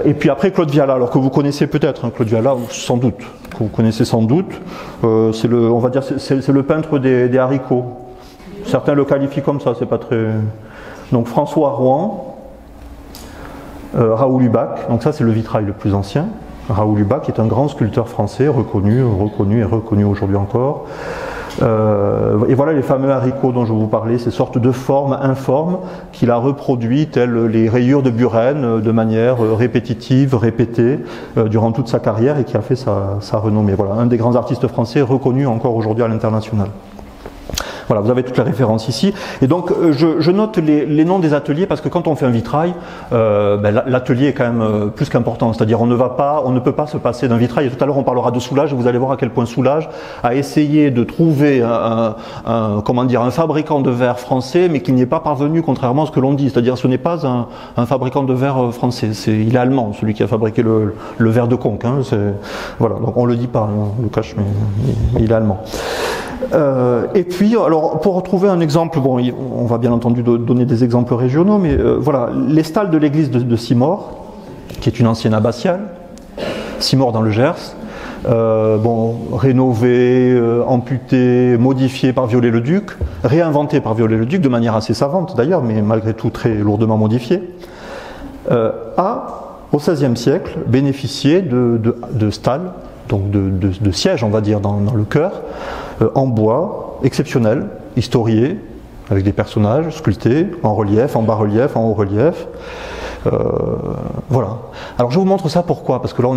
Et puis après Claude Viala, alors que vous connaissez peut-être, hein, Claude Viala, sans doute, que vous connaissez sans doute, c'est le peintre des haricots. Certains le qualifient comme ça, c'est pas très... Donc François Rouen, Raoul Hubac, donc ça c'est le vitrail le plus ancien. Raoul Hubac est un grand sculpteur français, reconnu aujourd'hui encore. Et voilà les fameux haricots dont je vous parlais, ces sortes de formes informes qu'il a reproduites telles les rayures de Buren de manière répétitive, répétée durant toute sa carrière et qui a fait sa renommée. Voilà, un des grands artistes français reconnu encore aujourd'hui à l'international. Voilà, vous avez toutes les références ici. Et donc, je note les noms des ateliers parce que quand on fait un vitrail, l'atelier est quand même plus qu'important. C'est-à-dire, on ne peut pas se passer d'un vitrail. Et tout à l'heure, on parlera de Soulages. Vous allez voir à quel point Soulages a essayé de trouver un fabricant de verre français, mais qui n'y est pas parvenu, contrairement à ce que l'on dit. C'est-à-dire, ce n'est pas un fabricant de verre français. Il est allemand, celui qui a fabriqué le verre de Conques. Hein. Voilà, donc on le dit pas, on le cache, mais il est allemand. Et puis, alors, pour retrouver un exemple, bon, on va bien entendu donner des exemples régionaux, mais voilà, les stalles de l'église de Simore, qui est une ancienne abbatiale, Simore dans le Gers, rénovée, amputée, modifiée par Viollet-le-Duc, réinventée par Viollet-le-Duc de manière assez savante d'ailleurs, mais malgré tout très lourdement modifiée, a, au XVIe siècle, bénéficié de stalles, donc de sièges, on va dire, dans le chœur, en bois, exceptionnels, historiés, avec des personnages sculptés, en relief, en bas-relief, en haut-relief. Voilà. Alors je vous montre ça pourquoi? Parce que là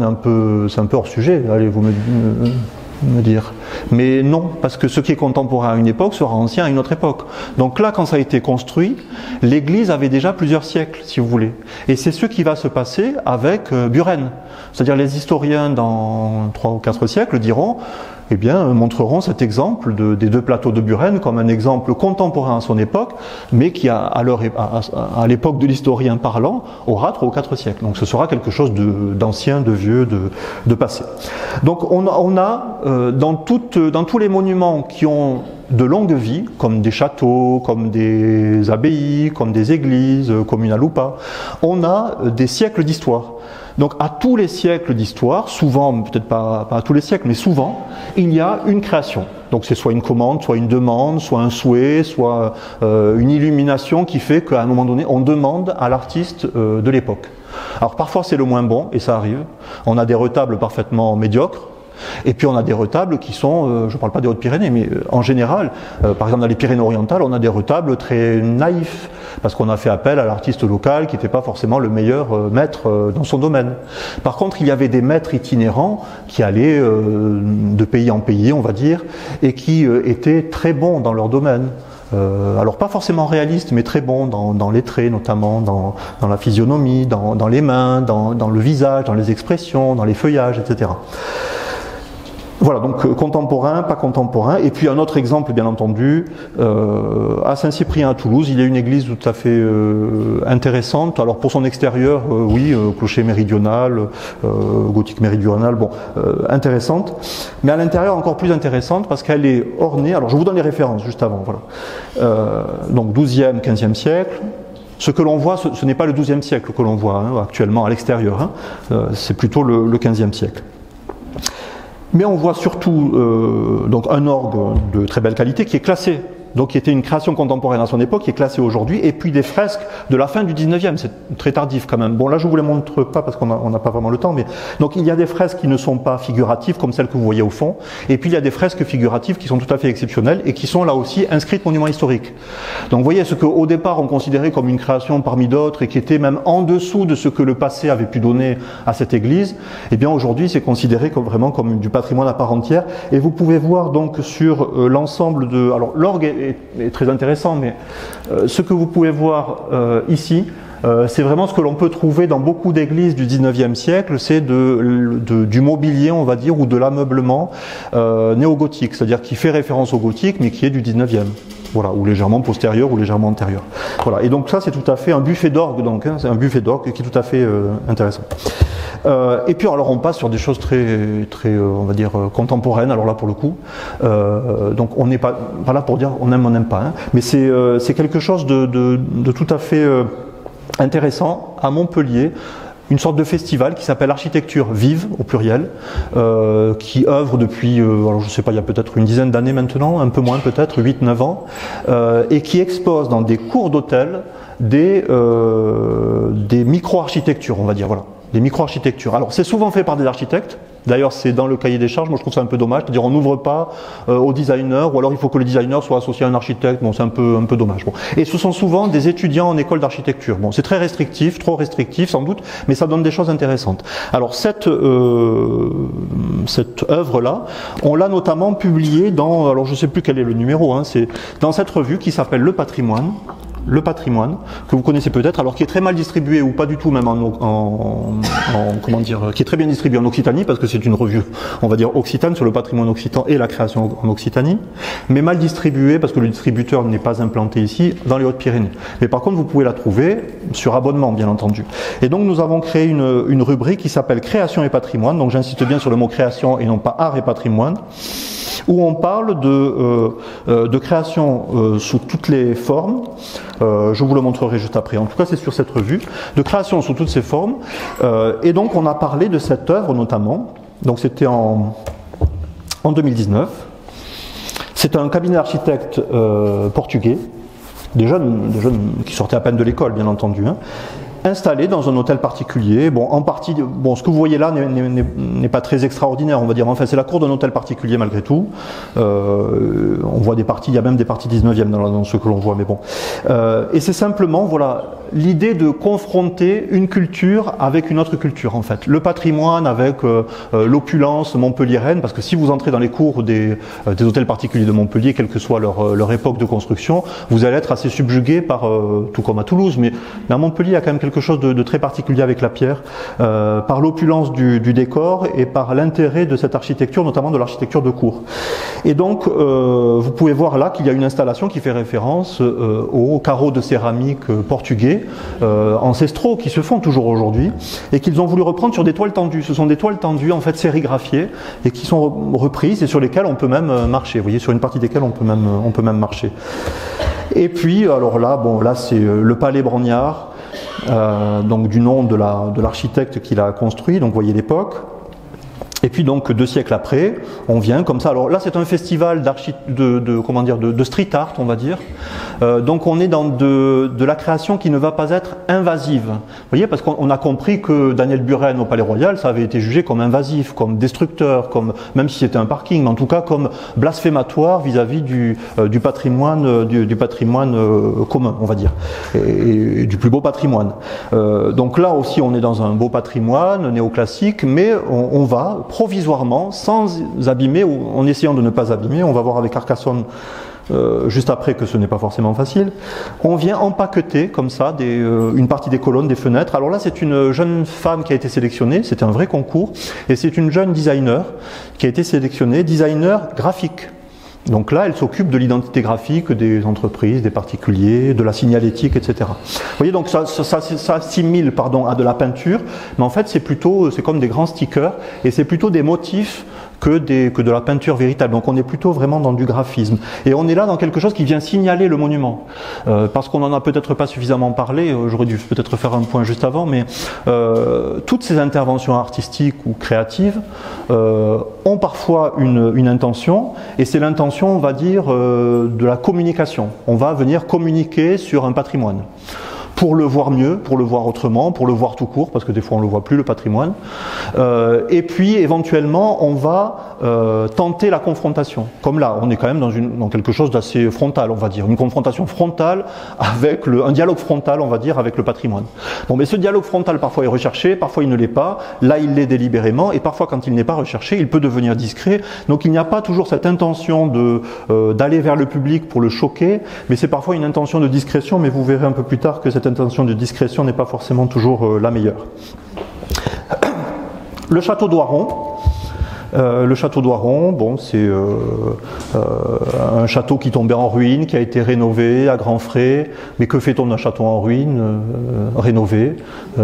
c'est un peu hors sujet, allez vous me dire. Mais non, parce que ce qui est contemporain à une époque sera ancien à une autre époque. Donc là, quand ça a été construit, l'église avait déjà plusieurs siècles, si vous voulez. Et c'est ce qui va se passer avec Buren. C'est-à-dire les historiens dans 3 ou 4 siècles diront, eh bien, montreront cet exemple des 2 plateaux de Buren comme un exemple contemporain à son époque, mais qui, à l'époque de l'historien parlant, aura 3 ou 4 siècles. Donc ce sera quelque chose d'ancien, de vieux, de passé. Donc on a dans tous les monuments qui ont de longue vie, comme des châteaux, comme des abbayes, comme des églises, communales ou pas, on a des siècles d'histoire. Donc à tous les siècles d'histoire, souvent, peut-être pas à tous les siècles, mais souvent, il y a une création. Donc c'est soit une commande, soit une demande, soit un souhait, soit une illumination qui fait qu'à un moment donné, on demande à l'artiste de l'époque. Alors parfois c'est le moins bon, et ça arrive. On a des retables parfaitement médiocres, Et puis on a des retables qui sont, je ne parle pas des Hautes-Pyrénées, mais en général, par exemple dans les Pyrénées-Orientales, on a des retables très naïfs, parce qu'on a fait appel à l'artiste local qui n'était pas forcément le meilleur maître dans son domaine. Par contre, il y avait des maîtres itinérants qui allaient de pays en pays, on va dire, et qui étaient très bons dans leur domaine. Alors pas forcément réaliste, mais très bon dans les traits, notamment dans la physionomie, dans les mains, dans le visage, dans les expressions, dans les feuillages, etc. Voilà, donc contemporain, pas contemporain. Et puis un autre exemple, bien entendu, à Saint-Cyprien à Toulouse, il y a une église tout à fait intéressante. Alors pour son extérieur, oui, clocher méridional, gothique méridional, bon, intéressante. Mais à l'intérieur, encore plus intéressante parce qu'elle est ornée. Alors je vous donne les références juste avant. Voilà. Donc 12e, 15e siècle. Ce que l'on voit, ce n'est pas le 12e siècle que l'on voit actuellement à l'extérieur. C'est plutôt le 15e siècle. Mais on voit surtout donc un orgue de très belle qualité qui est classé, donc qui était une création contemporaine à son époque, qui est classée aujourd'hui, et puis des fresques de la fin du 19e, c'est très tardif quand même. Bon là je vous les montre pas parce qu'on n'a pas vraiment le temps, mais donc il y a des fresques qui ne sont pas figuratives comme celles que vous voyez au fond, et puis il y a des fresques figuratives qui sont tout à fait exceptionnelles et qui sont là aussi inscrites monument historique. Donc vous voyez ce qu'au départ on considérait comme une création parmi d'autres et qui était même en dessous de ce que le passé avait pu donner à cette église, et bien aujourd'hui c'est considéré comme, vraiment comme du patrimoine à part entière, et vous pouvez voir donc sur l'ensemble de... Alors l'orgue est très intéressant, mais ce que vous pouvez voir ici, c'est vraiment ce que l'on peut trouver dans beaucoup d'églises du 19e siècle, c'est du mobilier, on va dire, ou de l'ameublement néo-gothique, c'est-à-dire qui fait référence au gothique, mais qui est du 19e. Voilà, ou légèrement postérieur ou légèrement antérieur. Voilà, et donc ça c'est tout à fait un buffet d'orgue, donc c'est un buffet d'orgue qui est tout à fait intéressant. Et puis alors on passe sur des choses très on va dire contemporaines. Alors là pour le coup, donc on n'est pas là pour dire on aime pas, hein, mais c'est quelque chose de tout à fait intéressant à Montpellier. Une sorte de festival qui s'appelle Architecture Vive, au pluriel, qui œuvre depuis, alors je ne sais pas, il y a peut-être une dizaine d'années maintenant, un peu moins peut-être, 8-9 ans, et qui expose dans des cours d'hôtel des micro-architectures, on va dire, voilà, des micro-architectures. Alors c'est souvent fait par des architectes. D'ailleurs, c'est dans le cahier des charges, moi je trouve ça un peu dommage, c'est-à-dire on n'ouvre pas au designer, ou alors il faut que le designer soit associé à un architecte, bon c'est un peu dommage. Bon. Et ce sont souvent des étudiants en école d'architecture. Bon, c'est très restrictif, trop restrictif sans doute, mais ça donne des choses intéressantes. Alors cette œuvre-là, on l'a notamment publiée dans, alors je ne sais plus quel est le numéro, hein, c'est dans cette revue qui s'appelle Le Patrimoine, que vous connaissez peut-être, alors qui est très mal distribué ou pas du tout même comment dire, qui est très bien distribué en Occitanie parce que c'est une revue, on va dire occitane sur le patrimoine occitan et la création en Occitanie, mais mal distribué parce que le distributeur n'est pas implanté ici dans les Hautes-Pyrénées. Mais par contre vous pouvez la trouver sur abonnement bien entendu. Et donc nous avons créé une rubrique qui s'appelle Création et patrimoine, donc j'insiste bien sur le mot création et non pas art et patrimoine, où on parle de création sous toutes les formes. Je vous le montrerai juste après. En tout cas, c'est sur cette revue de création sous toutes ses formes. Et donc, on a parlé de cette œuvre notamment. Donc, c'était en 2019. C'est un cabinet d'architectes portugais, des jeunes qui sortaient à peine de l'école, bien entendu, hein, installé dans un hôtel particulier. Bon, en partie, bon, ce que vous voyez là n'est pas très extraordinaire, on va dire. Enfin, c'est la cour d'un hôtel particulier malgré tout. On voit des parties, il y a même des parties 19e dans ce que l'on voit, mais bon. Et c'est simplement, voilà, l'idée de confronter une culture avec une autre culture, en fait. Le patrimoine avec l'opulence montpelliéraine, parce que si vous entrez dans les cours des hôtels particuliers de Montpellier, quelle que soit leur époque de construction, vous allez être assez subjugué par, tout comme à Toulouse, mais à Montpellier, il y a quand même quelque chose de très particulier avec la pierre, par l'opulence du décor et par l'intérêt de cette architecture, notamment de l'architecture de cour. Et donc, vous pouvez voir là qu'il y a une installation qui fait référence aux carreaux de céramique portugais, ancestraux, qui se font toujours aujourd'hui, et qu'ils ont voulu reprendre sur des toiles tendues. Ce sont des toiles tendues, en fait, sérigraphiées, et qui sont reprises, et sur lesquelles on peut même marcher. Vous voyez, sur une partie desquelles on peut même marcher. Et puis, alors là, bon, là c'est le palais Brongniart, donc du nom de l'architecte qui l'a construit, donc vous voyez l'époque. Et puis donc 2 siècles après, on vient comme ça. Alors là, c'est un festival de street art, on va dire. Donc on est dans de la création qui ne va pas être invasive. Vous voyez, parce qu'on a compris que Daniel Buren au Palais Royal, ça avait été jugé comme invasif, comme destructeur, comme, même si c'était un parking, mais en tout cas comme blasphématoire vis-à-vis du patrimoine, du patrimoine commun, on va dire, et du plus beau patrimoine. Donc là aussi, on est dans un beau patrimoine néoclassique, mais on va provisoirement, sans abîmer, ou en essayant de ne pas abîmer, on va voir avec Carcassonne juste après que ce n'est pas forcément facile, on vient empaqueter comme ça une partie des colonnes, des fenêtres. Alors là, c'est une jeune femme qui a été sélectionnée, c'était un vrai concours, et c'est une jeune designer qui a été sélectionnée, designer graphique. Donc là, elle s'occupe de l'identité graphique des entreprises, des particuliers, de la signalétique, etc. Vous voyez, donc ça s'assimile, à de la peinture, mais en fait, c'est comme des grands stickers, et c'est plutôt des motifs que de la peinture véritable. Donc on est plutôt vraiment dans du graphisme. Et on est là dans quelque chose qui vient signaler le monument. Parce qu'on n'en a peut-être pas suffisamment parlé, j'aurais dû peut-être faire un point juste avant, mais toutes ces interventions artistiques ou créatives ont parfois une intention, et c'est l'intention, on va dire, de la communication. On va venir communiquer sur un patrimoine. Pour le voir mieux, pour le voir autrement, pour le voir tout court, parce que des fois on ne le voit plus, le patrimoine. Et puis éventuellement, on va tenter la confrontation. Comme là, on est quand même dans quelque chose d'assez frontal, on va dire. Une confrontation frontale avec un dialogue frontal, on va dire, avec le patrimoine. Bon, mais ce dialogue frontal, parfois est recherché, parfois il ne l'est pas. Là, il l'est délibérément, et parfois, quand il n'est pas recherché, il peut devenir discret. Donc il n'y a pas toujours cette intention d'aller vers le public pour le choquer, mais c'est parfois une intention de discrétion, mais vous verrez un peu plus tard que cette intention de discrétion n'est pas forcément toujours la meilleure. Le château d'Oiron. Le château d'Oiron, bon, c'est un château qui tombait en ruine, qui a été rénové à grands frais. Mais que fait-on d'un château en ruine, rénové?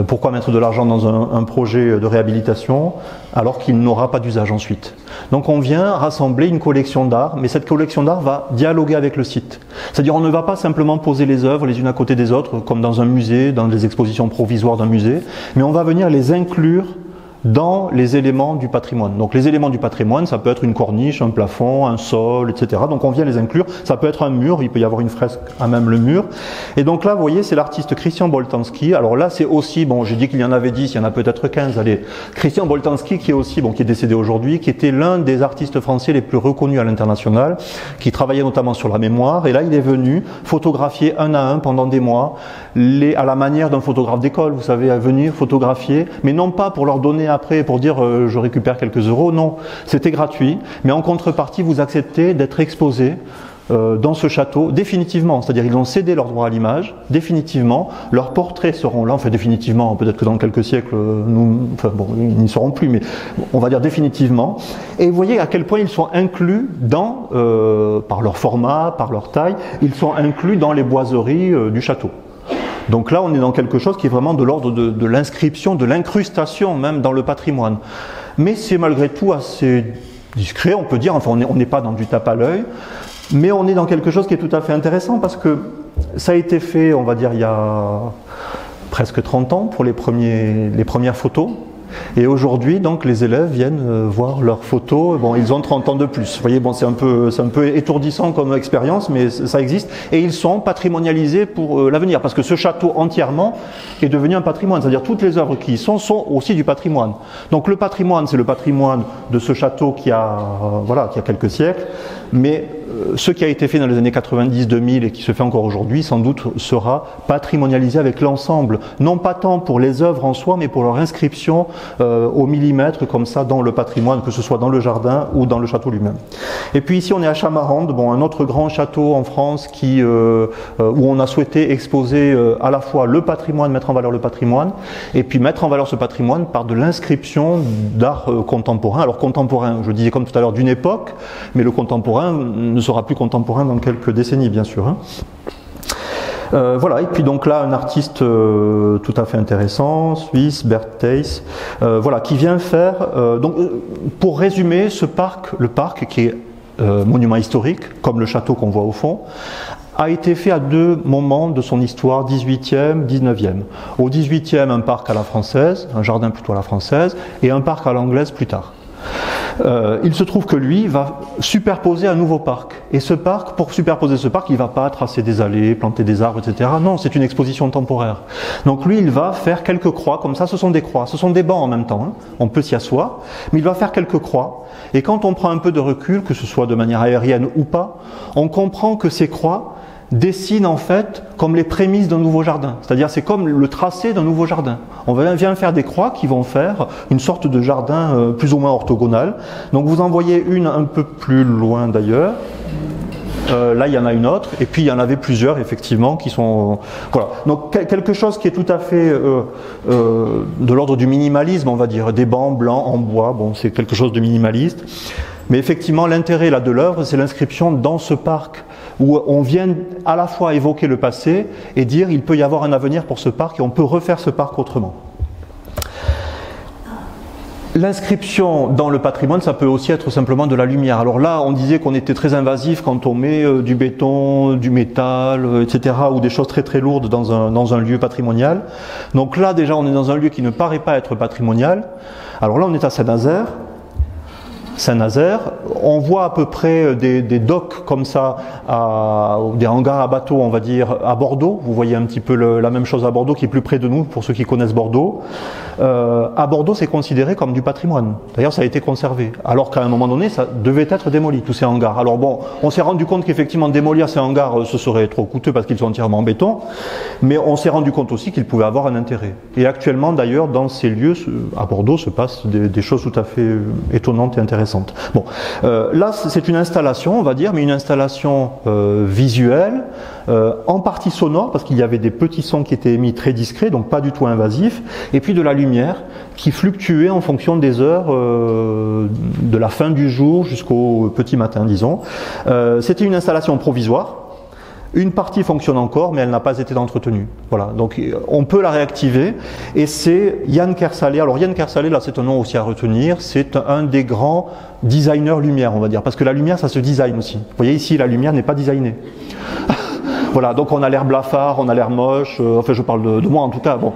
Pourquoi mettre de l'argent dans un projet de réhabilitation alors qu'il n'aura pas d'usage ensuite? Donc on vient rassembler une collection d'art, mais cette collection d'art va dialoguer avec le site. C'est-à-dire on ne va pas simplement poser les œuvres les unes à côté des autres, comme dans un musée, dans des expositions provisoires d'un musée, mais on va venir les inclure dans les éléments du patrimoine. Donc les éléments du patrimoine, ça peut être une corniche, un plafond, un sol, etc. Donc on vient les inclure. Ça peut être un mur, il peut y avoir une fresque à même le mur. Et donc là, vous voyez, c'est l'artiste Christian Boltanski. Alors là, c'est aussi, bon, j'ai dit qu'il y en avait 10, il y en a peut-être 15. Allez, Christian Boltanski, qui est aussi, bon, qui est décédé aujourd'hui, qui était l'un des artistes français les plus reconnus à l'international, qui travaillait notamment sur la mémoire. Et là, il est venu photographier un à un pendant des mois, à la manière d'un photographe d'école, vous savez, à venir photographier, mais non pas pour leur donner après pour dire je récupère quelques euros, non, c'était gratuit, mais en contrepartie vous acceptez d'être exposé dans ce château définitivement, c'est-à-dire ils ont cédé leur droit à l'image, définitivement, leurs portraits seront là, enfin définitivement, peut-être que dans quelques siècles, ils n'y seront plus, mais on va dire définitivement, et vous voyez à quel point ils sont inclus par leur format, par leur taille, ils sont inclus dans les boiseries du château. Donc là, on est dans quelque chose qui est vraiment de l'ordre de l'inscription, de l'incrustation même dans le patrimoine. Mais c'est malgré tout assez discret, on peut dire, enfin on n'est pas dans du tape à l'œil, mais on est dans quelque chose qui est tout à fait intéressant parce que ça a été fait, on va dire, il y a presque 30 ans pour les premières photos. Et aujourd'hui, donc, les élèves viennent voir leurs photos. Bon, ils ont 30 ans de plus. Vous voyez, bon, c'est un peu étourdissant comme expérience, mais ça existe. Et ils sont patrimonialisés pour l'avenir, parce que ce château entièrement est devenu un patrimoine. C'est-à-dire toutes les œuvres qui y sont aussi du patrimoine. Donc le patrimoine, c'est le patrimoine de ce château qui a quelques siècles. Mais ce qui a été fait dans les années 90-2000 et qui se fait encore aujourd'hui, sans doute sera patrimonialisé avec l'ensemble. Non pas tant pour les œuvres en soi, mais pour leur inscription au millimètre, comme ça, dans le patrimoine, que ce soit dans le jardin ou dans le château lui-même. Et puis ici, on est à Chamarande, bon, un autre grand château en France où on a souhaité exposer à la fois le patrimoine, mettre en valeur le patrimoine, et puis mettre en valeur ce patrimoine par de l'inscription d'art contemporain. Alors contemporain, je disais comme tout à l'heure d'une époque, mais le contemporain ne sera plus contemporain dans quelques décennies, bien sûr. Hein. Voilà, et puis donc là, un artiste tout à fait intéressant, suisse, Bert Theiss, qui vient faire, pour résumer, le parc qui est monument historique, comme le château qu'on voit au fond, a été fait à deux moments de son histoire, 18e, 19e. Au 18e, un parc à la française, un jardin plutôt à la française, et un parc à l'anglaise plus tard. Il se trouve que lui va superposer un nouveau parc. Et ce parc, pour superposer ce parc, il ne va pas tracer des allées, planter des arbres, etc. Non, c'est une exposition temporaire. Donc lui, il va faire quelques croix, comme ça, ce sont des croix, ce sont des bancs en même temps, hein. On peut s'y asseoir, mais il va faire quelques croix. Et quand on prend un peu de recul, que ce soit de manière aérienne ou pas, on comprend que ces croix dessinent en fait comme les prémices d'un nouveau jardin. C'est-à-dire c'est comme le tracé d'un nouveau jardin. On vient faire des croix qui vont faire une sorte de jardin plus ou moins orthogonal. Donc vous en voyez une un peu plus loin d'ailleurs. Là il y en a une autre, et puis il y en avait plusieurs effectivement qui sont... Voilà. Donc quelque chose qui est tout à fait de l'ordre du minimalisme, on va dire. Des bancs blancs en bois, bon c'est quelque chose de minimaliste. Mais effectivement l'intérêt là de l'œuvre, c'est l'inscription dans ce parc, où on vient à la fois évoquer le passé et dire il peut y avoir un avenir pour ce parc et on peut refaire ce parc autrement. L'inscription dans le patrimoine, ça peut aussi être simplement de la lumière. Alors là, on disait qu'on était très invasif quand on met du béton, du métal, etc., ou des choses très très lourdes dans un lieu patrimonial. Donc là, déjà, on est dans un lieu qui ne paraît pas être patrimonial. Alors là, on est à Saint-Nazaire. Saint-Nazaire, on voit à peu près des docks comme ça, des hangars à bateaux, on va dire, à Bordeaux. Vous voyez un petit peu la même chose à Bordeaux, qui est plus près de nous, pour ceux qui connaissent Bordeaux. À Bordeaux, c'est considéré comme du patrimoine. D'ailleurs, ça a été conservé. Alors qu'à un moment donné, ça devait être démoli, tous ces hangars. Alors bon, on s'est rendu compte qu'effectivement, démolir ces hangars, ce serait trop coûteux parce qu'ils sont entièrement en béton. Mais on s'est rendu compte aussi qu'ils pouvaient avoir un intérêt. Et actuellement, d'ailleurs, dans ces lieux, à Bordeaux, se passent des choses tout à fait étonnantes et intéressantes. Bon, là c'est une installation, on va dire, mais une installation visuelle, en partie sonore, parce qu'il y avait des petits sons qui étaient émis très discrets, donc pas du tout invasifs, et puis de la lumière qui fluctuait en fonction des heures de la fin du jour jusqu'au petit matin, disons. C'était une installation provisoire. Une partie fonctionne encore, mais elle n'a pas été entretenue. Voilà, donc on peut la réactiver. Et c'est Yann Kersalé. Alors Yann Kersalé, là c'est un nom aussi à retenir. C'est un des grands designers lumière, on va dire. Parce que la lumière, ça se design aussi. Vous voyez ici, la lumière n'est pas designée. Voilà, donc on a l'air blafard, on a l'air moche, enfin je parle de moi en tout cas. Bon.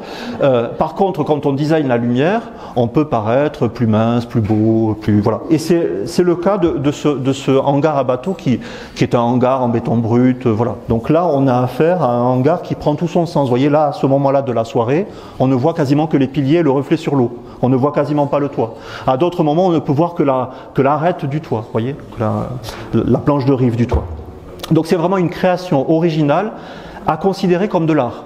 Par contre, quand on design la lumière, on peut paraître plus mince, plus beau, plus... Voilà. Et c'est le cas de ce hangar à bateau qui est un hangar en béton brut, voilà. Donc là, on a affaire à un hangar qui prend tout son sens. Vous voyez, là, à ce moment-là de la soirée, on ne voit quasiment que les piliers et le reflet sur l'eau. On ne voit quasiment pas le toit. À d'autres moments, on ne peut voir que l'arête du toit, vous voyez, la planche de rive du toit. Donc c'est vraiment une création originale à considérer comme de l'art.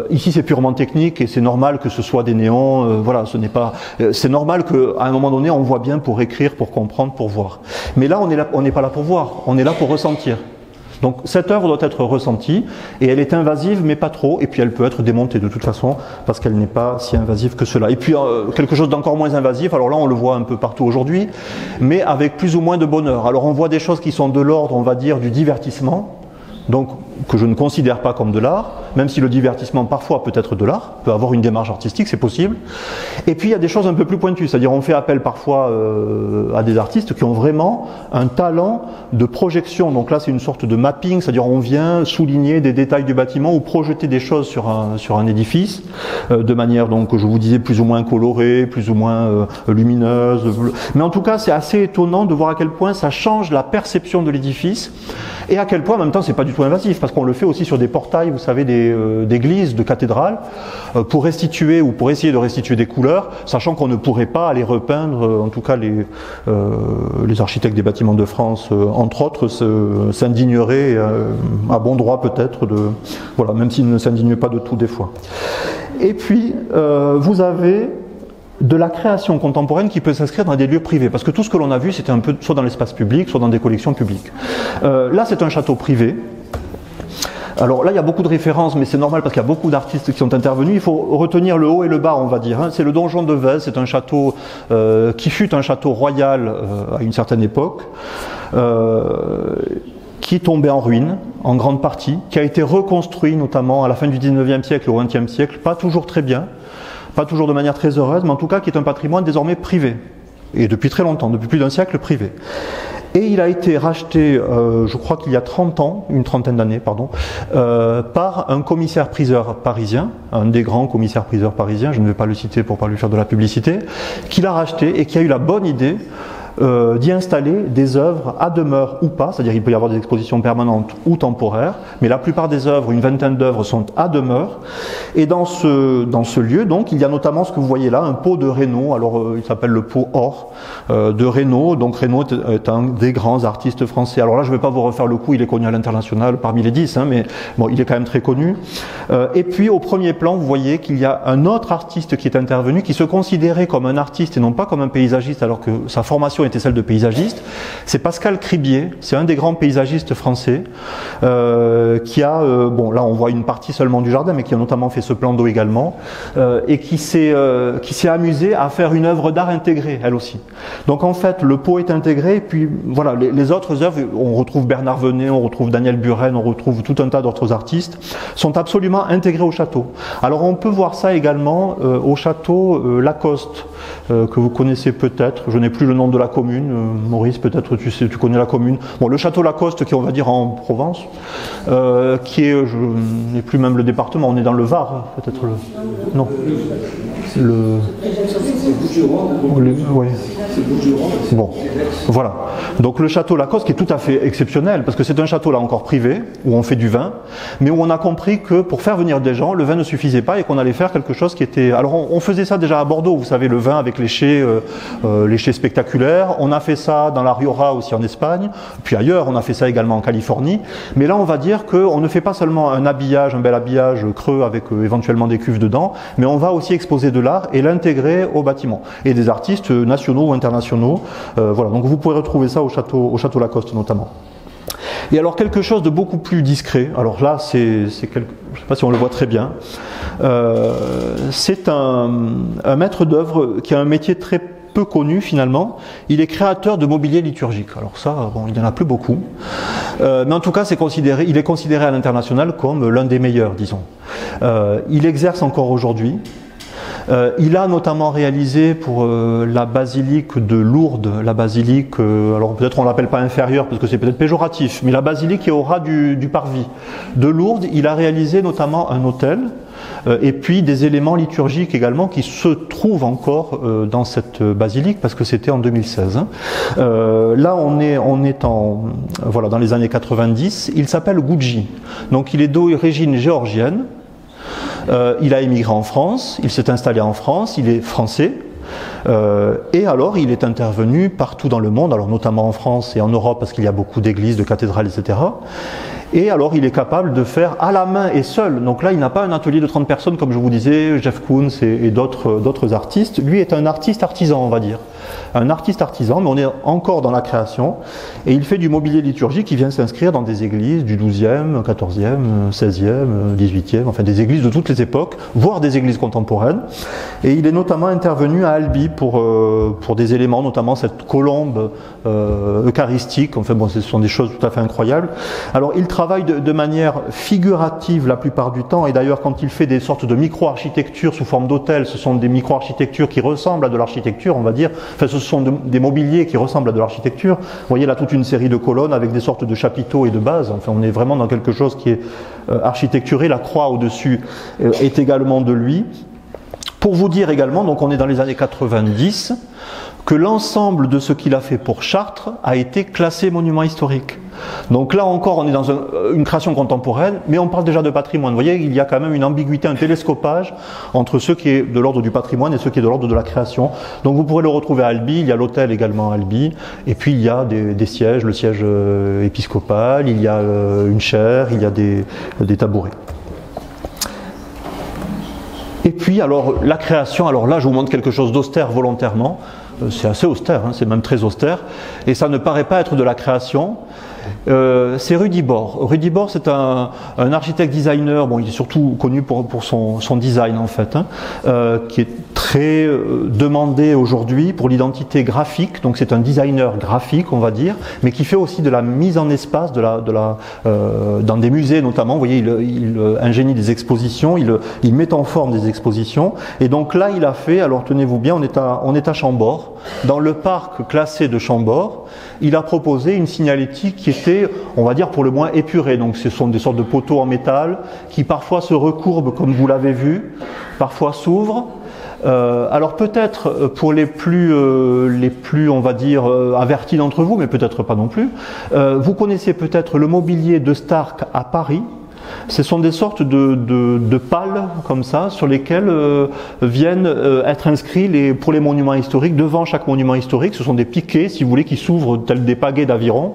Ici c'est purement technique et c'est normal que ce soit des néons, voilà, ce n'est pas, c'est normal qu'à un moment donné on voit bien pour écrire, pour comprendre, pour voir. Mais là on n'est pas là pour voir, on est là pour ressentir. Donc cette œuvre doit être ressentie et elle est invasive mais pas trop, et puis elle peut être démontée de toute façon parce qu'elle n'est pas si invasive que cela. Et puis quelque chose d'encore moins invasif, alors là on le voit un peu partout aujourd'hui, mais avec plus ou moins de bonheur. Alors on voit des choses qui sont de l'ordre, on va dire, du divertissement, donc que je ne considère pas comme de l'art, même si le divertissement parfois peut être de l'art, peut avoir une démarche artistique, c'est possible. Et puis il y a des choses un peu plus pointues, c'est-à-dire on fait appel parfois à des artistes qui ont vraiment un talent de projection. Donc là c'est une sorte de mapping, c'est-à-dire on vient souligner des détails du bâtiment ou projeter des choses sur un édifice de manière, donc je vous disais, plus ou moins colorée, plus ou moins lumineuse. Mais en tout cas c'est assez étonnant de voir à quel point ça change la perception de l'édifice et à quel point en même temps c'est pas du tout invasif, parce qu'on le fait aussi sur des portails, vous savez, d'églises, de cathédrales, pour restituer ou pour essayer de restituer des couleurs, sachant qu'on ne pourrait pas aller repeindre, en tout cas les architectes des bâtiments de France, entre autres, s'indigneraient à bon droit peut-être, voilà, même s'ils ne s'indignent pas de tout des fois. Et puis, vous avez de la création contemporaine qui peut s'inscrire dans des lieux privés, parce que tout ce que l'on a vu, c'était un peu soit dans l'espace public, soit dans des collections publiques. Là, c'est un château privé. Alors là, il y a beaucoup de références, mais c'est normal parce qu'il y a beaucoup d'artistes qui sont intervenus. Il faut retenir le haut et le bas, on va dire. C'est le donjon de Vèze, c'est un château qui fut un château royal à une certaine époque, qui est tombé en ruine, en grande partie, qui a été reconstruit notamment à la fin du 19e siècle, au 20e siècle, pas toujours très bien, pas toujours de manière très heureuse, mais en tout cas qui est un patrimoine désormais privé, et depuis très longtemps, depuis plus d'un siècle privé. Et il a été racheté, je crois qu'il y a 30 ans, une trentaine d'années, pardon, par un commissaire-priseur parisien, un des grands commissaires-priseurs parisiens, je ne vais pas le citer pour ne pas lui faire de la publicité, qui l'a racheté et qui a eu la bonne idée d'y installer des œuvres à demeure ou pas, c'est-à-dire il peut y avoir des expositions permanentes ou temporaires, mais la plupart des œuvres, une vingtaine d'œuvres sont à demeure. Et dans ce lieu, donc, il y a notamment ce que vous voyez là, un pot de Reynaud, alors il s'appelle le pot or de Reynaud, donc Reynaud est un des grands artistes français. Alors là, je ne vais pas vous refaire le coup, il est connu à l'international parmi les 10, hein, mais bon, il est quand même très connu. Et puis au premier plan, vous voyez qu'il y a un autre artiste qui est intervenu, qui se considérait comme un artiste et non pas comme un paysagiste, alors que sa formation était celle de paysagiste. C'est Pascal Cribier, c'est un des grands paysagistes français, qui a, bon là on voit une partie seulement du jardin, mais qui a notamment fait ce plan d'eau également, et qui s'est amusé à faire une œuvre d'art intégrée, elle aussi. Donc en fait, le pot est intégré, et puis voilà, les autres œuvres, on retrouve Bernard Venet, on retrouve Daniel Buren, on retrouve tout un tas d'autres artistes, sont absolument intégrés au château. Alors on peut voir ça également au château Lacoste, que vous connaissez peut-être, je n'ai plus le nom de la commune, Maurice peut-être tu connais la commune, bon, le château Lacoste qui est on va dire en Provence, qui est, je n'ai plus même le département, on est dans le Var peut-être, non, ouais. Bon, voilà. Donc le château Lacoste qui est tout à fait exceptionnel, parce que c'est un château là encore privé, où on fait du vin, mais où on a compris que pour faire venir des gens, le vin ne suffisait pas et qu'on allait faire quelque chose qui était... Alors on faisait ça déjà à Bordeaux, vous savez, le vin avec les chais spectaculaires, on a fait ça dans la Rioja aussi en Espagne, puis ailleurs, on a fait ça également en Californie, mais là on va dire qu'on ne fait pas seulement un habillage, un bel habillage creux avec éventuellement des cuves dedans, mais on va aussi exposer de l'art et l'intégrer au bâtiment, et des artistes nationaux ou internationaux, voilà, donc vous pouvez retrouver ça au château Lacoste notamment. Et alors quelque chose de beaucoup plus discret, alors là je ne sais pas si on le voit très bien, c'est un maître d'œuvre qui a un métier très peu connu finalement, il est créateur de mobilier liturgique. Alors ça, bon, il n'y en a plus beaucoup, mais en tout cas il est considéré à l'international comme l'un des meilleurs, disons. Il exerce encore aujourd'hui. Il a notamment réalisé pour la basilique de Lourdes, la basilique, alors peut-être on ne l'appelle pas inférieure parce que c'est peut-être péjoratif, mais la basilique qui est au ras du parvis de Lourdes, il a réalisé notamment un autel et puis des éléments liturgiques également qui se trouvent encore dans cette basilique parce que c'était en 2016. Hein. Là on est voilà, dans les années 90, il s'appelle Gucci, donc il est d'origine géorgienne. Il a émigré en France, il s'est installé en France, il est français, et alors il est intervenu partout dans le monde, alors notamment en France et en Europe parce qu'il y a beaucoup d'églises, de cathédrales, etc. Et alors il est capable de faire à la main et seul, donc là il n'a pas un atelier de 30 personnes comme je vous disais, Jeff Koons et d'autres artistes, lui est un artiste artisan on va dire. Un artiste artisan, mais on est encore dans la création, et il fait du mobilier liturgique qui vient s'inscrire dans des églises du 12e, 14e, 16e, 18e, enfin des églises de toutes les époques, voire des églises contemporaines. Et il est notamment intervenu à Albi pour des éléments, notamment cette colombe eucharistique, enfin bon, ce sont des choses tout à fait incroyables. Alors il travaille de manière figurative la plupart du temps, et d'ailleurs quand il fait des sortes de micro-architectures sous forme d'hôtels, ce sont des micro-architectures qui ressemblent à de l'architecture, on va dire. Enfin, ce sont des mobiliers qui ressemblent à de l'architecture. Vous voyez là toute une série de colonnes avec des sortes de chapiteaux et de bases. Enfin, on est vraiment dans quelque chose qui est architecturé. La croix au-dessus est également de lui. Pour vous dire également, donc on est dans les années 90, que l'ensemble de ce qu'il a fait pour Chartres a été classé monument historique. Donc là encore, on est dans une création contemporaine, mais on parle déjà de patrimoine. Vous voyez, il y a quand même une ambiguïté, un télescopage entre ce qui est de l'ordre du patrimoine et ce qui est de l'ordre de la création. Donc vous pourrez le retrouver à Albi, il y a l'hôtel également à Albi, et puis il y a des sièges, le siège épiscopal, il y a une chaire, il y a des tabourets. Et puis alors la création, alors là je vous montre quelque chose d'austère volontairement, c'est assez austère, hein, c'est même très austère, et ça ne paraît pas être de la création, C'est Rudy Bor. Rudy Bor, c'est un architecte designer, bon, il est surtout connu pour son design en fait, hein, qui est très demandé aujourd'hui pour l'identité graphique. Donc c'est un designer graphique, on va dire, mais qui fait aussi de la mise en espace, dans des musées notamment. Vous voyez, il ingénie des expositions, il met en forme des expositions. Et donc là, il a fait, alors tenez-vous bien, on est à Chambord, dans le parc classé de Chambord. Il a proposé une signalétique qui était, on va dire, pour le moins épurée. Donc ce sont des sortes de poteaux en métal qui parfois se recourbent, comme vous l'avez vu, parfois s'ouvrent. Alors peut-être pour les plus, on va dire, avertis d'entre vous, mais peut-être pas non plus, vous connaissez peut-être le mobilier de Starck à Paris. Ce sont des sortes de pales comme ça sur lesquelles viennent être inscrits pour les monuments historiques. Devant chaque monument historique, ce sont des piquets, si vous voulez, qui s'ouvrent tels des pagaies d'aviron.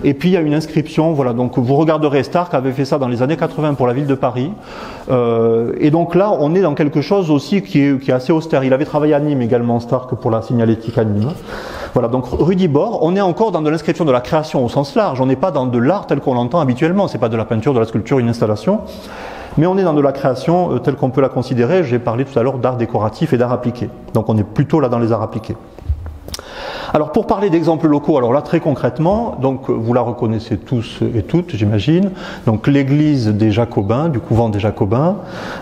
Et puis il y a une inscription, voilà. Donc vous regarderez, Starck avait fait ça dans les années 80 pour la ville de Paris. Et donc là, on est dans quelque chose aussi qui est assez austère. Il avait travaillé à Nîmes également, Starck, pour la signalétique à Nîmes. Voilà, donc Rudy Bor, on est encore dans de l'inscription de la création au sens large. On n'est pas dans de l'art tel qu'on l'entend habituellement. C'est pas de la peinture, de la sculpture, une installation. Mais on est dans de la création telle qu'on peut la considérer. J'ai parlé tout à l'heure d'art décoratif et d'art appliqué. Donc on est plutôt là dans les arts appliqués. Alors pour parler d'exemples locaux, alors là très concrètement, donc vous la reconnaissez tous et toutes, j'imagine. Donc l'église des Jacobins, du couvent des Jacobins.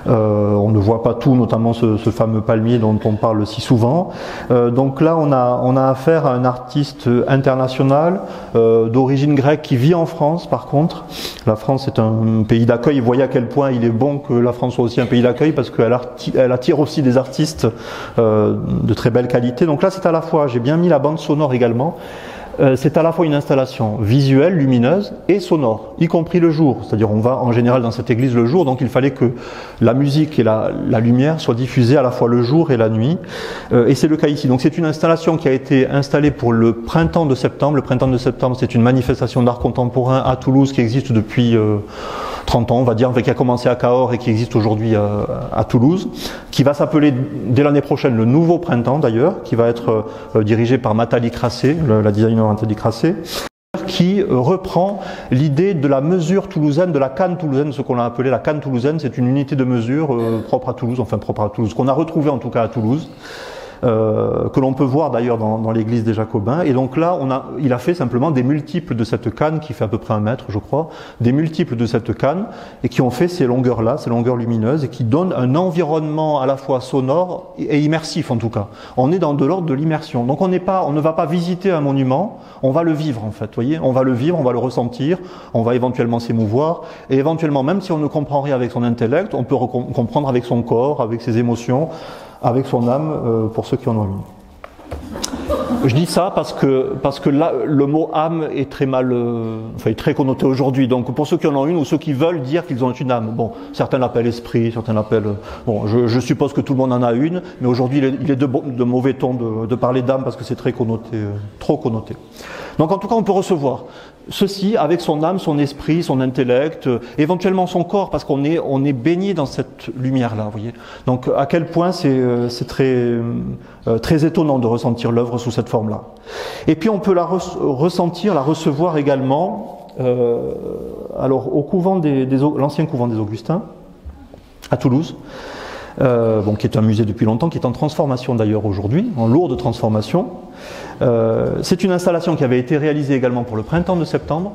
On ne voit pas tout, notamment ce fameux palmier dont on parle si souvent. Donc là on a affaire à un artiste international d'origine grecque qui vit en France. Par contre, la France est un pays d'accueil. Vous voyez à quel point il est bon que la France soit aussi un pays d'accueil parce qu'elle attire aussi des artistes de très belle qualité. Donc là c'est à la fois, j'ai bien mis la bande sonore également, c'est à la fois une installation visuelle, lumineuse et sonore, y compris le jour. C'est-à-dire on va en général dans cette église le jour, donc il fallait que la musique et la lumière soient diffusées à la fois le jour et la nuit. Et c'est le cas ici. Donc c'est une installation qui a été installée pour le printemps de septembre. Le printemps de septembre, c'est une manifestation d'art contemporain à Toulouse qui existe depuis 30 ans, on va dire, qui a commencé à Cahors et qui existe aujourd'hui à Toulouse, qui va s'appeler dès l'année prochaine le Nouveau Printemps d'ailleurs, qui va être dirigé par Nathalie Crassé, la designer Nathalie Crassé, qui reprend l'idée de la mesure toulousaine, de la canne toulousaine, ce qu'on a appelé la canne toulousaine. C'est une unité de mesure propre à Toulouse, qu'on a retrouvée en tout cas à Toulouse. Que l'on peut voir d'ailleurs dans l'église des Jacobins. Et donc là, il a fait simplement des multiples de cette canne, qui fait à peu près 1 mètre, je crois, des multiples de cette canne, et qui ont fait ces longueurs-là, ces longueurs lumineuses, et qui donnent un environnement à la fois sonore et immersif en tout cas. On est dans de l'ordre de l'immersion. Donc on ne va pas visiter un monument, on va le vivre en fait, vous voyez. On va le vivre, on va le ressentir, on va éventuellement s'émouvoir, et éventuellement, même si on ne comprend rien avec son intellect, on peut comprendre avec son corps, avec ses émotions, avec son âme, pour ceux qui en ont une. Je dis ça parce que là, le mot âme est très mal, très connoté aujourd'hui. Donc pour ceux qui en ont une ou ceux qui veulent dire qu'ils ont une âme, bon, certains l'appellent esprit, certains l'appellent. Bon, je suppose que tout le monde en a une, mais aujourd'hui il est de mauvais ton de parler d'âme parce que c'est très connoté, trop connoté. Donc en tout cas, on peut recevoir ceci avec son âme, son esprit, son intellect, éventuellement son corps, parce qu'on est baigné dans cette lumière-là, vous voyez. Donc à quel point c'est très étonnant de ressentir l'œuvre sous cette forme-là. Et puis on peut la ressentir, la recevoir également, alors au couvent l'ancien couvent des Augustins, à Toulouse, qui est un musée depuis longtemps, qui est en transformation d'ailleurs aujourd'hui, en lourde transformation. C'est une installation qui avait été réalisée également pour le printemps de septembre,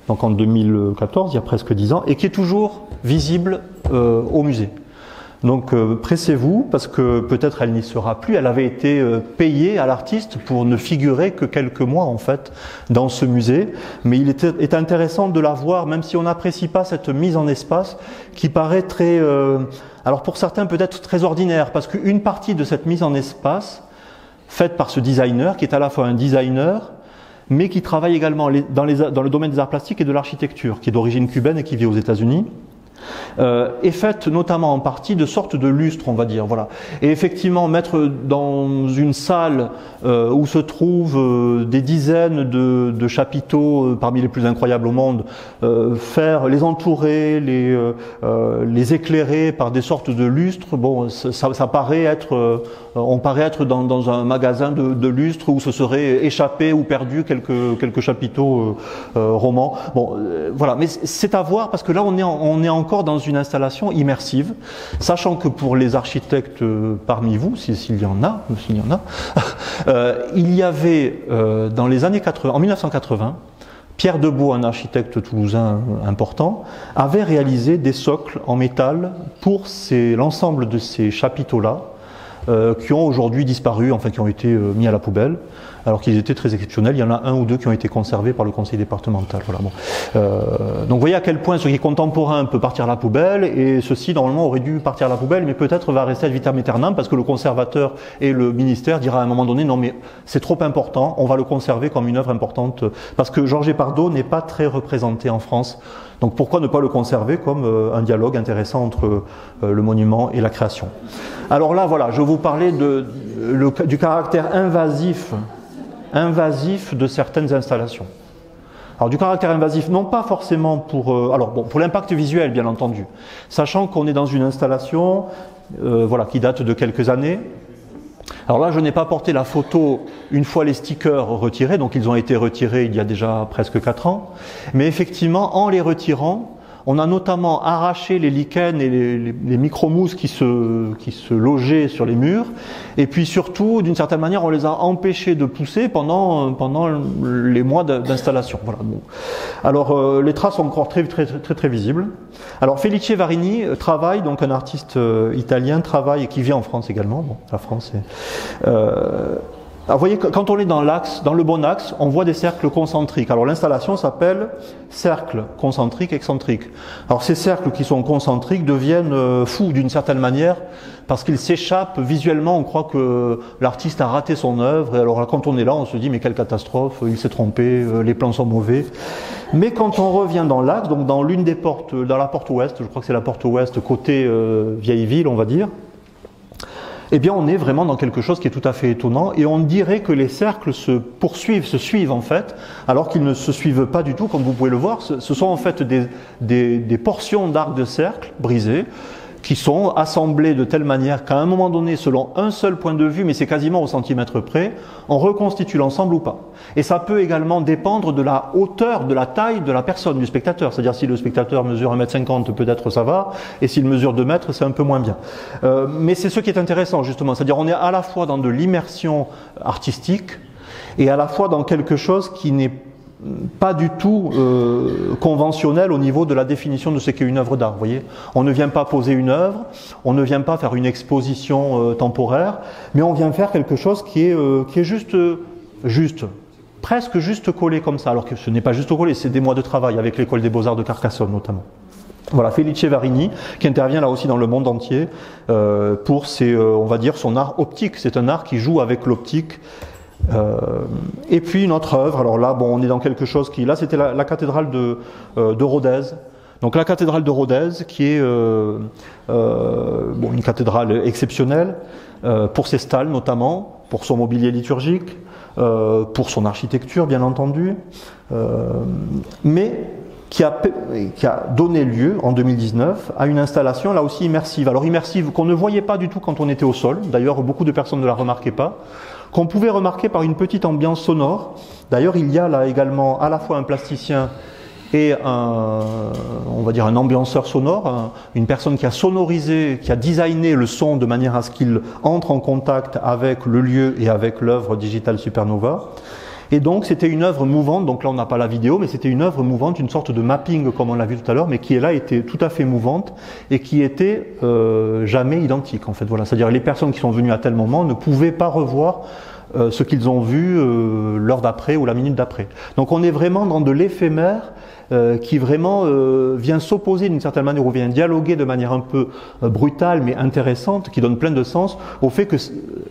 donc en 2014, il y a presque 10 ans, et qui est toujours visible au musée. Donc pressez-vous, parce que peut-être elle n'y sera plus. Elle avait été payée à l'artiste pour ne figurer que quelques mois en fait dans ce musée, mais il est intéressant de la voir, même si on n'apprécie pas cette mise en espace qui paraît très, alors pour certains peut-être très ordinaire, parce qu'une partie de cette mise en espace faite par ce designer, qui est à la fois un designer, mais qui travaille également dans le domaine des arts plastiques et de l'architecture, qui est d'origine cubaine et qui vit aux États-Unis. est faite notamment en partie de sortes de lustres, on va dire. Voilà. Et effectivement, mettre dans une salle où se trouvent des dizaines de chapiteaux parmi les plus incroyables au monde, les entourer, les éclairer par des sortes de lustres, bon, ça paraît être, on paraît être dans un magasin de lustres où se seraient échappés ou perdus quelques chapiteaux romans. Bon, voilà, mais c'est à voir parce que là on est encore dans une installation immersive, sachant que pour les architectes parmi vous, s'il y en a, il y avait dans les années 80, en 1980, Pierre Debeau, un architecte toulousain important, avait réalisé des socles en métal pour l'ensemble de ces chapiteaux-là, qui ont aujourd'hui disparu, enfin qui ont été mis à la poubelle, alors qu'ils étaient très exceptionnels. Il y en a un ou deux qui ont été conservés par le conseil départemental. Voilà, bon. Donc vous voyez à quel point ce qui est contemporain peut partir à la poubelle, et ceci normalement aurait dû partir à la poubelle, mais peut-être va rester ad vitam aeternam, parce que le conservateur et le ministère dira à un moment donné, non mais c'est trop important, on va le conserver comme une œuvre importante, parce que Georges Epardot n'est pas très représenté en France. Donc pourquoi ne pas le conserver comme un dialogue intéressant entre le monument et la création. Alors là, voilà, je vous parlais du caractère invasif de certaines installations. Alors du caractère invasif, non pas forcément pour l'impact visuel, bien entendu, sachant qu'on est dans une installation voilà, qui date de quelques années. Alors là, je n'ai pas porté la photo une fois les stickers retirés, donc ils ont été retirés il y a déjà presque 4 ans. Mais effectivement, en les retirant, on a notamment arraché les lichens et les micro-mousses qui se logeaient sur les murs. Et puis surtout, d'une certaine manière, on les a empêchés de pousser pendant les mois d'installation. Voilà. Bon. Alors, les traces sont encore très visibles. Alors, Felice Varini travaille, donc un artiste italien, travaille et qui vit en France également. Bon, la France est... Alors vous voyez, quand on est dans l'axe, dans le bon axe, on voit des cercles concentriques. Alors l'installation s'appelle cercle concentrique excentrique. Alors ces cercles qui sont concentriques deviennent fous d'une certaine manière parce qu'ils s'échappent visuellement. On croit que l'artiste a raté son œuvre. Et alors là, quand on est là, on se dit mais quelle catastrophe, il s'est trompé, les plans sont mauvais. Mais quand on revient dans l'axe, donc dans l'une des portes, dans la porte ouest, je crois que c'est la porte ouest côté vieille ville, on va dire. Eh bien, on est vraiment dans quelque chose qui est tout à fait étonnant, et on dirait que les cercles se suivent en fait, alors qu'ils ne se suivent pas du tout, comme vous pouvez le voir. Ce sont en fait des portions d'arc de cercle brisées, qui sont assemblées de telle manière qu'à un moment donné, selon un seul point de vue, mais c'est quasiment au centimètre près, on reconstitue l'ensemble ou pas. Et ça peut également dépendre de la hauteur, de la taille de la personne, du spectateur. C'est-à-dire si le spectateur mesure 1,50 m, peut-être ça va, et s'il mesure 2 mètres, c'est un peu moins bien. Mais c'est ce qui est intéressant justement, c'est-à-dire on est à la fois dans de l'immersion artistique, et à la fois dans quelque chose qui n'est pas du tout conventionnel au niveau de la définition de ce qu'est une œuvre d'art. Vous voyez, on ne vient pas poser une œuvre, on ne vient pas faire une exposition temporaire, mais on vient faire quelque chose qui est juste, presque juste collé comme ça, alors que ce n'est pas juste collé, c'est des mois de travail avec l'école des Beaux-Arts de Carcassonne notamment. Voilà, Felice Varini, qui intervient là aussi dans le monde entier pour on va dire son art optique. C'est un art qui joue avec l'optique. Et puis une autre œuvre, alors là bon, on est dans quelque chose qui, là c'était la cathédrale de Rodez. Donc la cathédrale de Rodez qui est une cathédrale exceptionnelle pour ses stalles notamment, pour son mobilier liturgique, pour son architecture bien entendu, mais qui a donné lieu en 2019 à une installation là aussi immersive. Alors immersive qu'on ne voyait pas du tout quand on était au sol, d'ailleurs beaucoup de personnes ne la remarquaient pas, qu'on pouvait remarquer par une petite ambiance sonore. D'ailleurs il y a là également à la fois un plasticien et on va dire un ambianceur sonore, une personne qui a sonorisé, qui a designé le son de manière à ce qu'il entre en contact avec le lieu et avec l'œuvre Digital Supernova. Et donc c'était une œuvre mouvante, donc là on n'a pas la vidéo, mais c'était une œuvre mouvante, une sorte de mapping comme on l'a vu tout à l'heure, mais qui est là était tout à fait mouvante et qui était jamais identique en fait. Voilà, c'est-à-dire les personnes qui sont venues à tel moment ne pouvaient pas revoir ce qu'ils ont vu l'heure d'après ou la minute d'après. Donc on est vraiment dans de l'éphémère qui vraiment vient s'opposer d'une certaine manière ou vient dialoguer de manière un peu brutale mais intéressante, qui donne plein de sens au fait que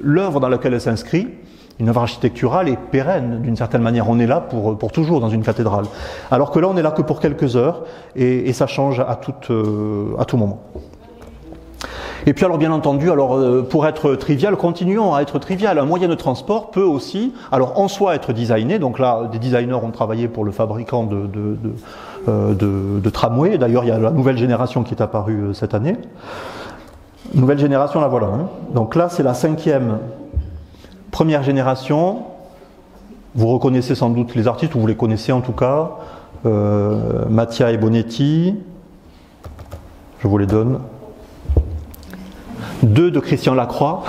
l'œuvre dans laquelle elle s'inscrit Une œuvre architecturale est pérenne d'une certaine manière. On est là pour toujours dans une cathédrale. Alors que là, on n'est là que pour quelques heures et ça change à tout moment. Et puis alors bien entendu, pour être trivial, continuons à être trivial. Un moyen de transport peut aussi, alors en soi être designé. Donc là, des designers ont travaillé pour le fabricant de tramway. D'ailleurs, il y a la nouvelle génération qui est apparue cette année. Nouvelle génération, la voilà. Hein. Donc là, c'est la première génération. Vous reconnaissez sans doute les artistes, ou vous les connaissez en tout cas. Mattia et Bonetti. Je vous les donne. 2 de Christian Lacroix.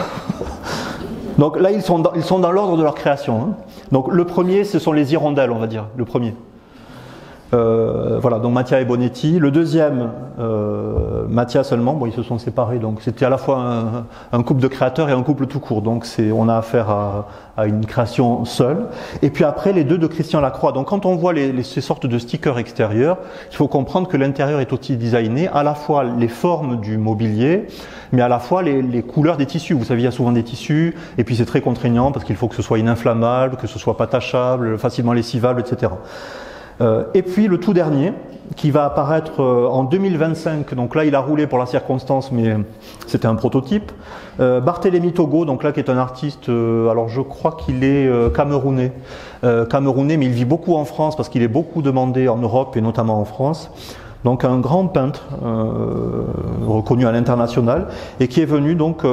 Donc là, ils sont dans l'ordre de leur création. Hein. Donc le premier, ce sont les hirondelles, on va dire, le premier. Voilà, donc Mattia et Bonetti. Le deuxième, Mattia seulement, bon, ils se sont séparés, donc c'était à la fois un couple de créateurs et un couple tout court, donc on a affaire à une création seule. Et puis après, les 2 de Christian Lacroix. Donc quand on voit ces sortes de stickers extérieurs, il faut comprendre que l'intérieur est aussi designé, à la fois les formes du mobilier, mais à la fois les couleurs des tissus. Vous savez, il y a souvent des tissus, et puis c'est très contraignant parce qu'il faut que ce soit ininflammable, que ce soit pas tachable, facilement lessivable, etc. Et puis le tout dernier, qui va apparaître en 2025, donc là il a roulé pour la circonstance, mais c'était un prototype. Barthélémy Togo, donc là qui est un artiste, alors je crois qu'il est camerounais, mais il vit beaucoup en France parce qu'il est beaucoup demandé en Europe et notamment en France. Donc un grand peintre reconnu à l'international et qui est venu donc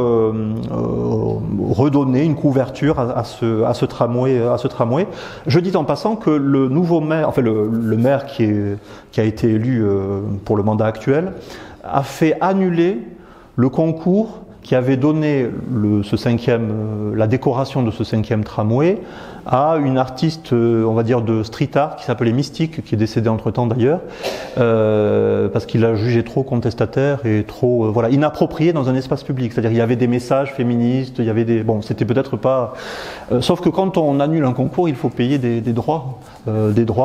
redonner une couverture à ce tramway. Je dis en passant que le nouveau maire, enfin le maire qui a été élu pour le mandat actuel, a fait annuler le concours qui avait donné la décoration de ce 5e tramway à une artiste, on va dire, de street art qui s'appelait Mystique, qui est décédée entre-temps d'ailleurs, parce qu'il l'a jugé trop contestataire et trop inapproprié dans un espace public. C'est-à-dire il y avait des messages féministes, il y avait c'était peut-être pas... sauf que quand on annule un concours, il faut payer des droits,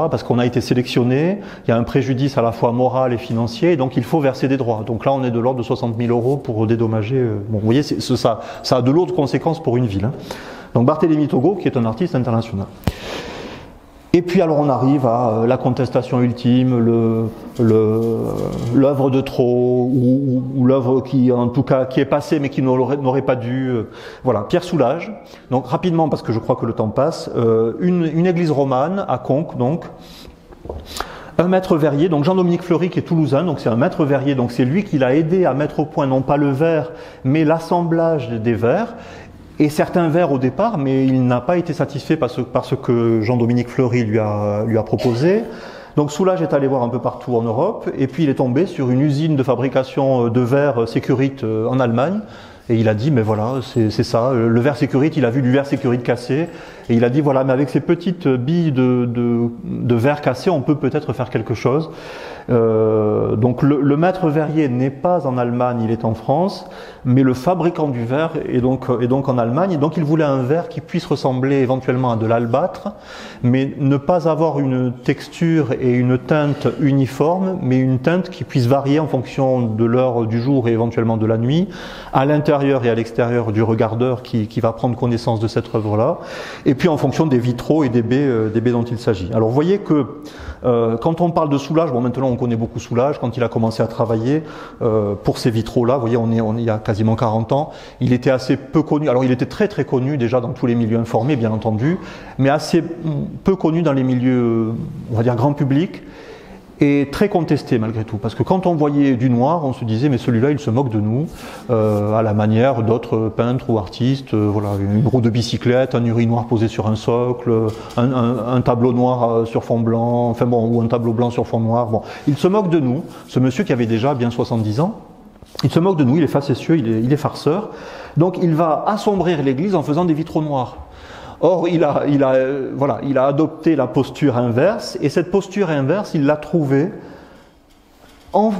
parce qu'on a été sélectionné, il y a un préjudice à la fois moral et financier, et donc il faut verser des droits. Donc là, on est de l'ordre de 60 000 € pour dédommager... vous voyez, ça a de lourdes conséquences pour une ville. Hein. Donc Barthélémy Togo, qui est un artiste international. Et puis alors on arrive à la contestation ultime, l'œuvre de trop, ou l'œuvre qui en tout cas qui est passée mais qui n'aurait pas dû. Voilà, Pierre Soulages. Donc rapidement parce que je crois que le temps passe, une église romane à Conques donc. Un maître verrier, donc Jean-Dominique Fleury qui est toulousain, donc c'est un maître verrier, donc c'est lui qui l'a aidé à mettre au point non pas le verre, mais l'assemblage des verres. Et certains verres au départ, mais il n'a pas été satisfait par ce que Jean-Dominique Fleury lui a proposé. Donc Soulages est allé voir un peu partout en Europe, et puis il est tombé sur une usine de fabrication de verre Sécurite en Allemagne, et il a dit, mais voilà, c'est ça, le verre Sécurite, il a vu du verre Sécurite cassé, et il a dit, voilà, mais avec ces petites billes de verre cassé, on peut peut-être faire quelque chose. Donc le maître verrier n'est pas en Allemagne, il est en France, mais le fabricant du verre est donc en Allemagne, et donc il voulait un verre qui puisse ressembler éventuellement à de l'albâtre, mais ne pas avoir une texture et une teinte uniforme, mais une teinte qui puisse varier en fonction de l'heure du jour et éventuellement de la nuit, à l'intérieur et à l'extérieur du regardeur qui va prendre connaissance de cette œuvre-là, et puis en fonction des vitraux et des baies dont il s'agit. Alors vous voyez que quand on parle de Soulages, bon maintenant on connaît beaucoup Soulages, quand il a commencé à travailler pour ces vitraux-là, vous voyez il y a quasiment 40 ans, il était assez peu connu, alors il était très très connu déjà dans tous les milieux informés bien entendu, mais assez peu connu dans les milieux, on va dire grand public, et très contesté malgré tout, parce que quand on voyait du noir, on se disait mais celui-là il se moque de nous, à la manière d'autres peintres ou artistes, voilà, une roue de bicyclette, un urinoir posé sur un socle, un tableau noir sur fond blanc, enfin bon, ou un tableau blanc sur fond noir, bon, il se moque de nous, ce monsieur qui avait déjà bien 70 ans, il se moque de nous, il est facétieux, il est farceur, donc il va assombrir l'église en faisant des vitraux noirs. Or, il a adopté la posture inverse, et cette posture inverse, il l'a trouvée en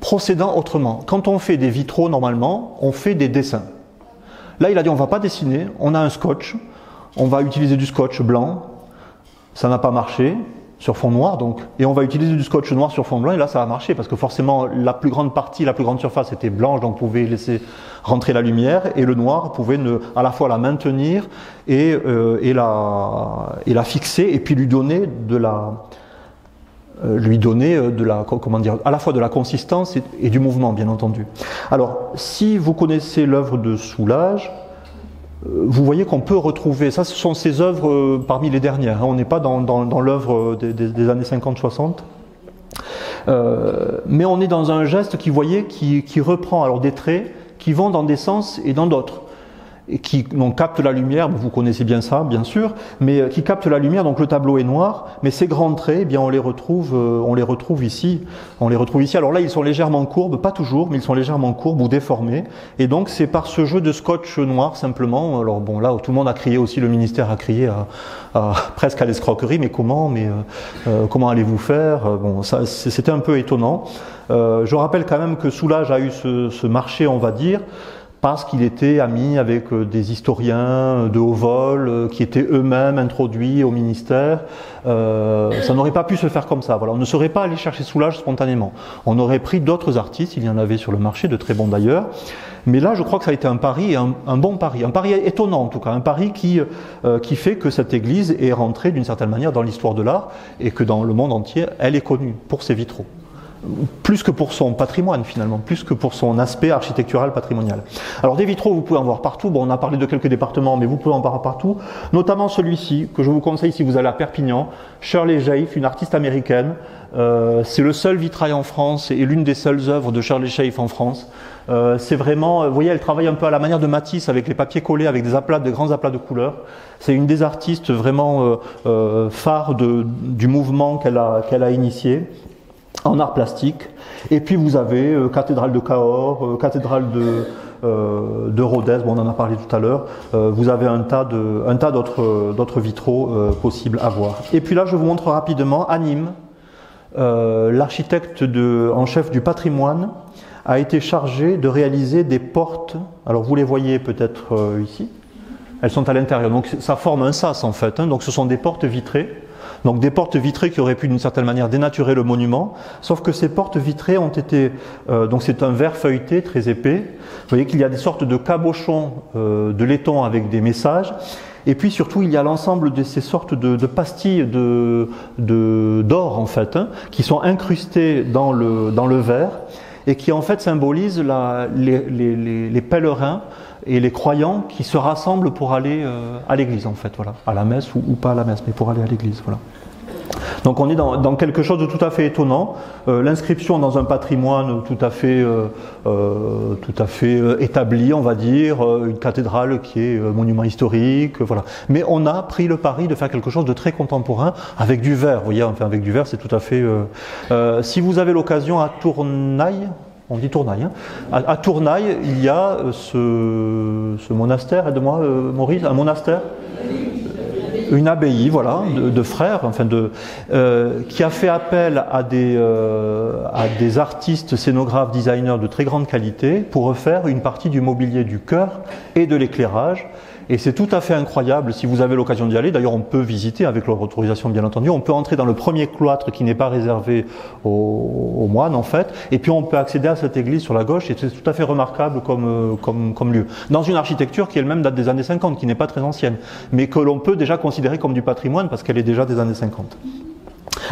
procédant autrement. Quand on fait des vitraux, normalement, on fait des dessins. Là, il a dit, on ne va pas dessiner, on a un scotch, on va utiliser du scotch blanc, ça n'a pas marché, sur fond noir, donc, et on va utiliser du scotch noir sur fond blanc, et là ça a marché, parce que forcément la plus grande partie, la plus grande surface était blanche, donc vous pouvez laisser rentrer la lumière, et le noir pouvait à la fois la maintenir et la fixer, et puis lui donner comment dire, à la fois de la consistance et du mouvement, bien entendu. Alors, si vous connaissez l'œuvre de Soulages, vous voyez qu'on peut retrouver, ça ce sont ses œuvres parmi les dernières, hein, on n'est pas dans l'œuvre des années 50-60, mais on est dans un geste qui reprend alors des traits qui vont dans des sens et dans d'autres, et qui captent la lumière, vous connaissez bien ça, bien sûr, mais qui captent la lumière, donc le tableau est noir, mais ces grands traits, eh bien on les retrouve ici. Alors là, ils sont légèrement courbes, pas toujours, mais ils sont légèrement courbes ou déformés, et donc c'est par ce jeu de scotch noir, simplement. Alors bon, là, tout le monde a crié aussi, le ministère a crié presque à l'escroquerie, mais comment allez-vous faire? Bon, ça, c'était un peu étonnant. Je rappelle quand même que Soulages a eu ce marché, on va dire, parce qu'il était ami avec des historiens de haut vol qui étaient eux-mêmes introduits au ministère. Ça n'aurait pas pu se faire comme ça. Voilà. On ne serait pas allé chercher Soulages spontanément. On aurait pris d'autres artistes, il y en avait sur le marché, de très bons d'ailleurs. Mais là, je crois que ça a été un pari, un bon pari, un pari étonnant en tout cas, un pari qui fait que cette église est rentrée d'une certaine manière dans l'histoire de l'art et que dans le monde entier, elle est connue pour ses vitraux. Plus que pour son patrimoine finalement, plus que pour son aspect architectural patrimonial. Alors des vitraux, vous pouvez en voir partout. Bon, on a parlé de quelques départements, mais vous pouvez en voir partout. Notamment celui-ci, que je vous conseille si vous allez à Perpignan, Shirley Jaffe, une artiste américaine. C'est le seul vitrail en France et l'une des seules œuvres de Shirley Jaffe en France. C'est vraiment, vous voyez, elle travaille un peu à la manière de Matisse, avec les papiers collés, avec des grands aplats de couleurs. C'est une des artistes vraiment phares du mouvement qu'elle a initié en art plastique. Et puis vous avez cathédrale de Cahors, cathédrale de Rodez, bon, on en a parlé tout à l'heure. Vous avez un tas d'autres vitraux possibles à voir. Et puis là, je vous montre rapidement à Nîmes, l'architecte en chef du patrimoine a été chargé de réaliser des portes. Alors vous les voyez peut-être ici. Elles sont à l'intérieur, donc ça forme un sas en fait, hein. Donc ce sont des portes vitrées. Donc des portes vitrées qui auraient pu d'une certaine manière dénaturer le monument, sauf que ces portes vitrées ont été, donc c'est un verre feuilleté très épais. Vous voyez qu'il y a des sortes de cabochons de laiton avec des messages, et puis surtout il y a l'ensemble de ces sortes de pastilles d'or en fait, hein, qui sont incrustées dans le verre et qui en fait symbolisent les pèlerins et les croyants qui se rassemblent pour aller à l'église en fait, voilà, à la messe ou pas à la messe, mais pour aller à l'église, voilà. Donc on est dans quelque chose de tout à fait étonnant, l'inscription dans un patrimoine tout à fait établi, on va dire, une cathédrale qui est monument historique, voilà. Mais on a pris le pari de faire quelque chose de très contemporain avec du verre, vous voyez, enfin avec du verre c'est tout à fait... si vous avez l'occasion à Tournaille, on dit Tournaille, hein. À Tournaille, il y a ce monastère, aide-moi Maurice, un monastère, une abbaye, voilà, de frères, enfin qui a fait appel à des artistes, scénographes, designers de très grande qualité pour refaire une partie du mobilier du chœur et de l'éclairage. Et c'est tout à fait incroyable si vous avez l'occasion d'y aller. D'ailleurs, on peut visiter avec leur autorisation, bien entendu. On peut entrer dans le premier cloître qui n'est pas réservé aux moines, en fait. Et puis, on peut accéder à cette église sur la gauche. Et c'est tout à fait remarquable comme lieu. Dans une architecture qui elle-même date des années 50, qui n'est pas très ancienne, mais que l'on peut déjà considérer comme du patrimoine parce qu'elle est déjà des années 50.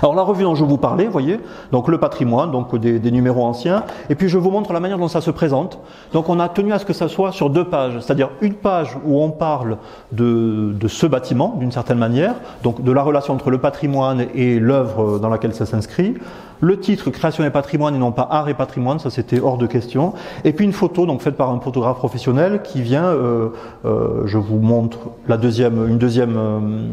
Alors la revue dont je vous parlais, vous voyez, donc le patrimoine, donc des numéros anciens, et puis je vous montre la manière dont ça se présente. Donc on a tenu à ce que ça soit sur 2 pages, c'est-à-dire une page où on parle de ce bâtiment d'une certaine manière, donc de la relation entre le patrimoine et l'œuvre dans laquelle ça s'inscrit, le titre création et patrimoine et non pas art et patrimoine, ça c'était hors de question, et puis une photo donc faite par un photographe professionnel qui vient, je vous montre une deuxième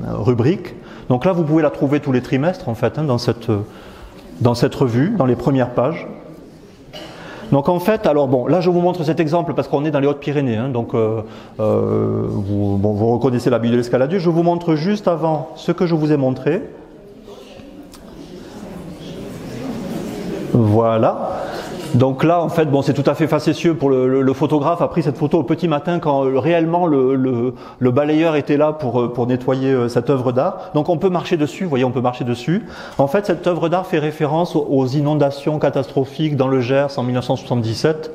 rubrique. Donc là, vous pouvez la trouver tous les trimestres, en fait, hein, dans cette revue, dans les premières pages. Donc en fait, alors bon, là je vous montre cet exemple parce qu'on est dans les Hautes-Pyrénées, hein, donc vous reconnaissez l'abbaye de l'Escaladieu. Je vous montre juste avant ce que je vous ai montré. Voilà. Donc là, en fait, bon, c'est tout à fait facétieux pour le photographe a pris cette photo au petit matin quand réellement le balayeur était là pour nettoyer cette œuvre d'art. Donc on peut marcher dessus, vous voyez, on peut marcher dessus. En fait, cette œuvre d'art fait référence aux inondations catastrophiques dans le Gers en 1977.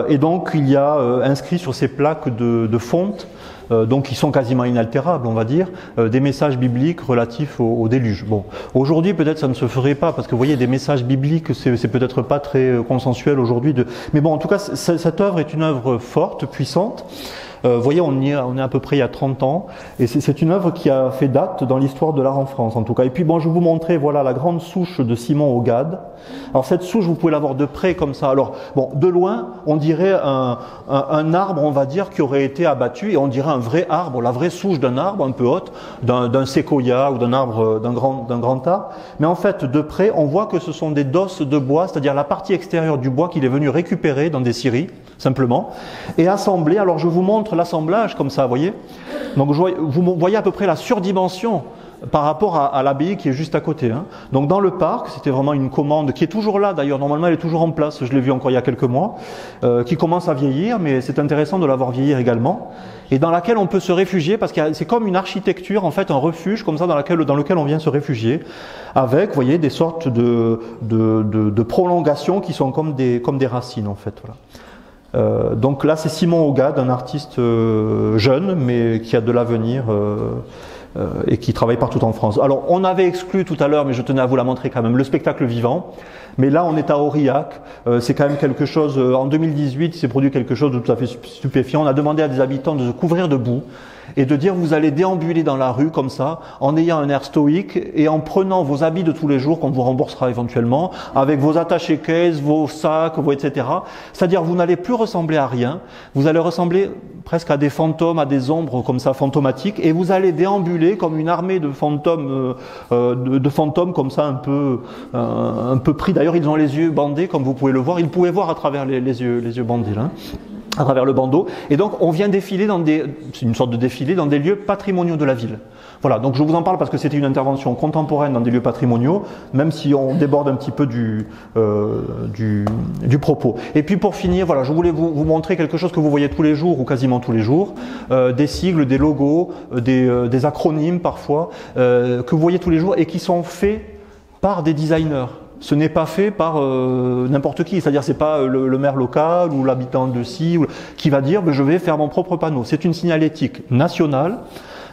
Et donc il y a inscrit sur ces plaques de fonte, donc qui sont quasiment inaltérables, on va dire, des messages bibliques relatifs au déluge. Bon, aujourd'hui peut-être ça ne se ferait pas parce que vous voyez des messages bibliques, c'est peut-être pas très consensuel aujourd'hui. Mais bon, en tout cas, cette œuvre est une œuvre forte, puissante. Vous voyez, on est à peu près il y a 30 ans, et c'est une œuvre qui a fait date dans l'histoire de l'art en France, en tout cas. Et puis bon, je vais vous montrer, voilà, la grande souche de Simon Ogade. Alors cette souche, vous pouvez la voir de près comme ça. Alors bon, de loin, on dirait un arbre, on va dire, qui aurait été abattu, et on dirait un vrai arbre, la vraie souche d'un arbre un peu haute, d'un séquoia ou d'un arbre, d'un grand arbre. Mais en fait, de près, on voit que ce sont des dosses de bois, c'est-à-dire la partie extérieure du bois qu'il est venu récupérer dans des scieries, simplement, et assembler. Alors je vous montre l'assemblage comme ça, vous voyez. Donc vous voyez à peu près la surdimension par rapport à l'abbaye qui est juste à côté. Hein. Donc dans le parc, c'était vraiment une commande qui est toujours là d'ailleurs, normalement elle est toujours en place, je l'ai vu encore il y a quelques mois, qui commence à vieillir, mais c'est intéressant de la voir vieillir également, et dans laquelle on peut se réfugier, parce que c'est comme une architecture, en fait un refuge comme ça dans lequel on vient se réfugier, avec, vous voyez, des sortes de prolongations qui sont comme des racines en fait. Voilà. Donc là c'est Simon Ogade, un artiste jeune mais qui a de l'avenir et qui travaille partout en France. Alors on avait exclu tout à l'heure, mais je tenais à vous la montrer quand même, le spectacle vivant, mais là on est à Aurillac, c'est quand même quelque chose, en 2018 il s'est produit quelque chose de tout à fait stupéfiant. On a demandé à des habitants de se couvrir de boue et de dire vous allez déambuler dans la rue comme ça, en ayant un air stoïque et en prenant vos habits de tous les jours qu'on vous remboursera éventuellement, avec vos attachés caisses, vos sacs, etc. C'est-à-dire vous n'allez plus ressembler à rien, vous allez ressembler presque à des fantômes, à des ombres comme ça fantomatiques, et vous allez déambuler comme une armée de fantômes, comme ça un peu pris. D'ailleurs ils ont les yeux bandés comme vous pouvez le voir, ils pouvaient voir à travers les yeux bandés là. À travers le bandeau, et donc on vient défiler c'est une sorte de défilé dans des lieux patrimoniaux de la ville. Voilà, donc je vous en parle parce que c'était une intervention contemporaine dans des lieux patrimoniaux, même si on déborde un petit peu du propos. Et puis pour finir, voilà, je voulais vous montrer quelque chose que vous voyez tous les jours ou quasiment tous les jours, des sigles, des logos, des acronymes parfois, que vous voyez tous les jours et qui sont faits par des designers. Ce n'est pas fait par n'importe qui, c'est-à-dire c'est pas le maire local ou l'habitant de ci qui va dire je vais faire mon propre panneau. C'est une signalétique nationale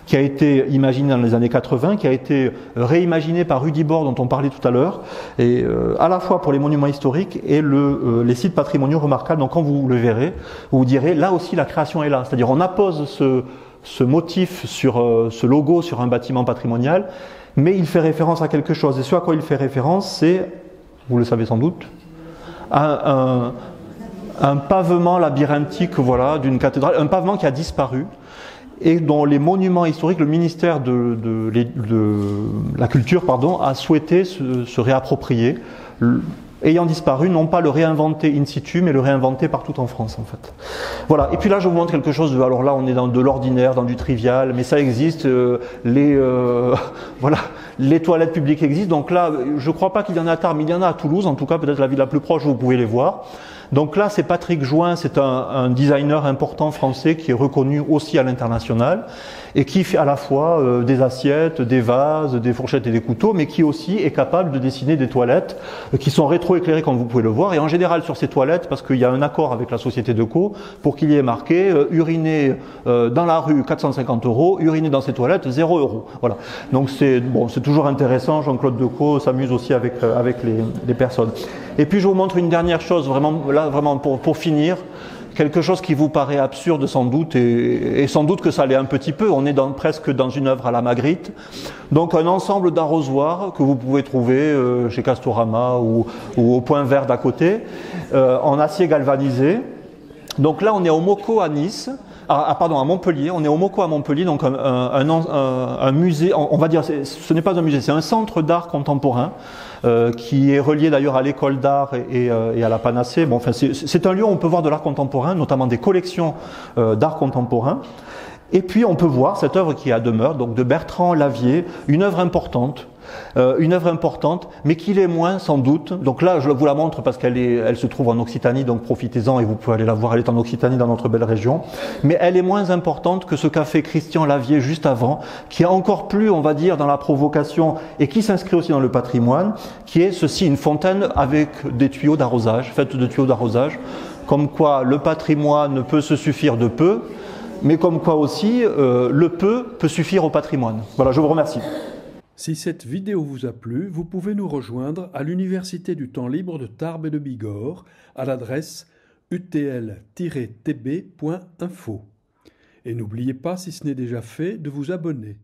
qui a été imaginée dans les années 80, qui a été réimaginée par Rudy Bord dont on parlait tout à l'heure, et à la fois pour les monuments historiques et les sites patrimoniaux remarquables. Donc quand vous le verrez, vous vous direz là aussi la création est là, c'est-à-dire on appose ce motif sur ce logo sur un bâtiment patrimonial, mais il fait référence à quelque chose. Et ce à quoi il fait référence, c'est, vous le savez sans doute, un pavement labyrinthique, voilà, d'une cathédrale, un pavement qui a disparu et dont les monuments historiques, le ministère de la Culture, a souhaité se réapproprier, ayant disparu, non pas le réinventer in situ, mais le réinventer partout en France, en fait. Voilà. Et puis là, je vous montre quelque chose alors là, on est dans de l'ordinaire, dans du trivial, mais ça existe. Voilà, les toilettes publiques existent. Donc là, je ne crois pas qu'il y en a à Tarbes, mais il y en a à Toulouse. En tout cas, peut-être la ville la plus proche, vous pouvez les voir. Donc là, c'est Patrick Join, c'est un designer important français qui est reconnu aussi à l'international et qui fait à la fois des assiettes, des vases, des fourchettes et des couteaux, mais qui aussi est capable de dessiner des toilettes qui sont rétroéclairées comme vous pouvez le voir. Et en général sur ces toilettes, parce qu'il y a un accord avec la société Decaux, pour qu'il y ait marqué uriner dans la rue 450 €, uriner dans ces toilettes 0 €. Voilà. Donc c'est toujours intéressant. Jean-Claude Decaux s'amuse aussi avec les personnes. Et puis je vous montre une dernière chose, vraiment pour finir. Quelque chose qui vous paraît absurde sans doute, et sans doute que ça l'est un petit peu. On est presque dans une œuvre à la Magritte. Donc un ensemble d'arrosoirs que vous pouvez trouver chez Castorama ou au Point Vert d'à côté, en acier galvanisé. Donc là on est au Moko à Nice. À Montpellier, on est au Moko à Montpellier, donc un musée, on va dire, ce n'est pas un musée, c'est un centre d'art contemporain qui est relié d'ailleurs à l'école d'art et à la Panacée. Bon, enfin, c'est un lieu où on peut voir de l'art contemporain, notamment des collections d'art contemporain. Et puis on peut voir cette œuvre qui est à demeure, donc de Bertrand Lavier, une œuvre importante, mais qui l'est moins sans doute. Donc là, je vous la montre parce elle se trouve en Occitanie, donc profitez-en et vous pouvez aller la voir. Elle est en Occitanie, dans notre belle région. Mais elle est moins importante que ce qu'a fait Christian Lavier juste avant, qui est encore plus, on va dire, dans la provocation et qui s'inscrit aussi dans le patrimoine, qui est ceci, une fontaine avec des tuyaux d'arrosage, faite de tuyaux d'arrosage, comme quoi le patrimoine peut se suffire de peu, mais comme quoi aussi le peu peut suffire au patrimoine. Voilà, je vous remercie. Si cette vidéo vous a plu, vous pouvez nous rejoindre à l'Université du temps libre de Tarbes et de Bigorre à l'adresse utl-tb.info. Et n'oubliez pas, si ce n'est déjà fait, de vous abonner.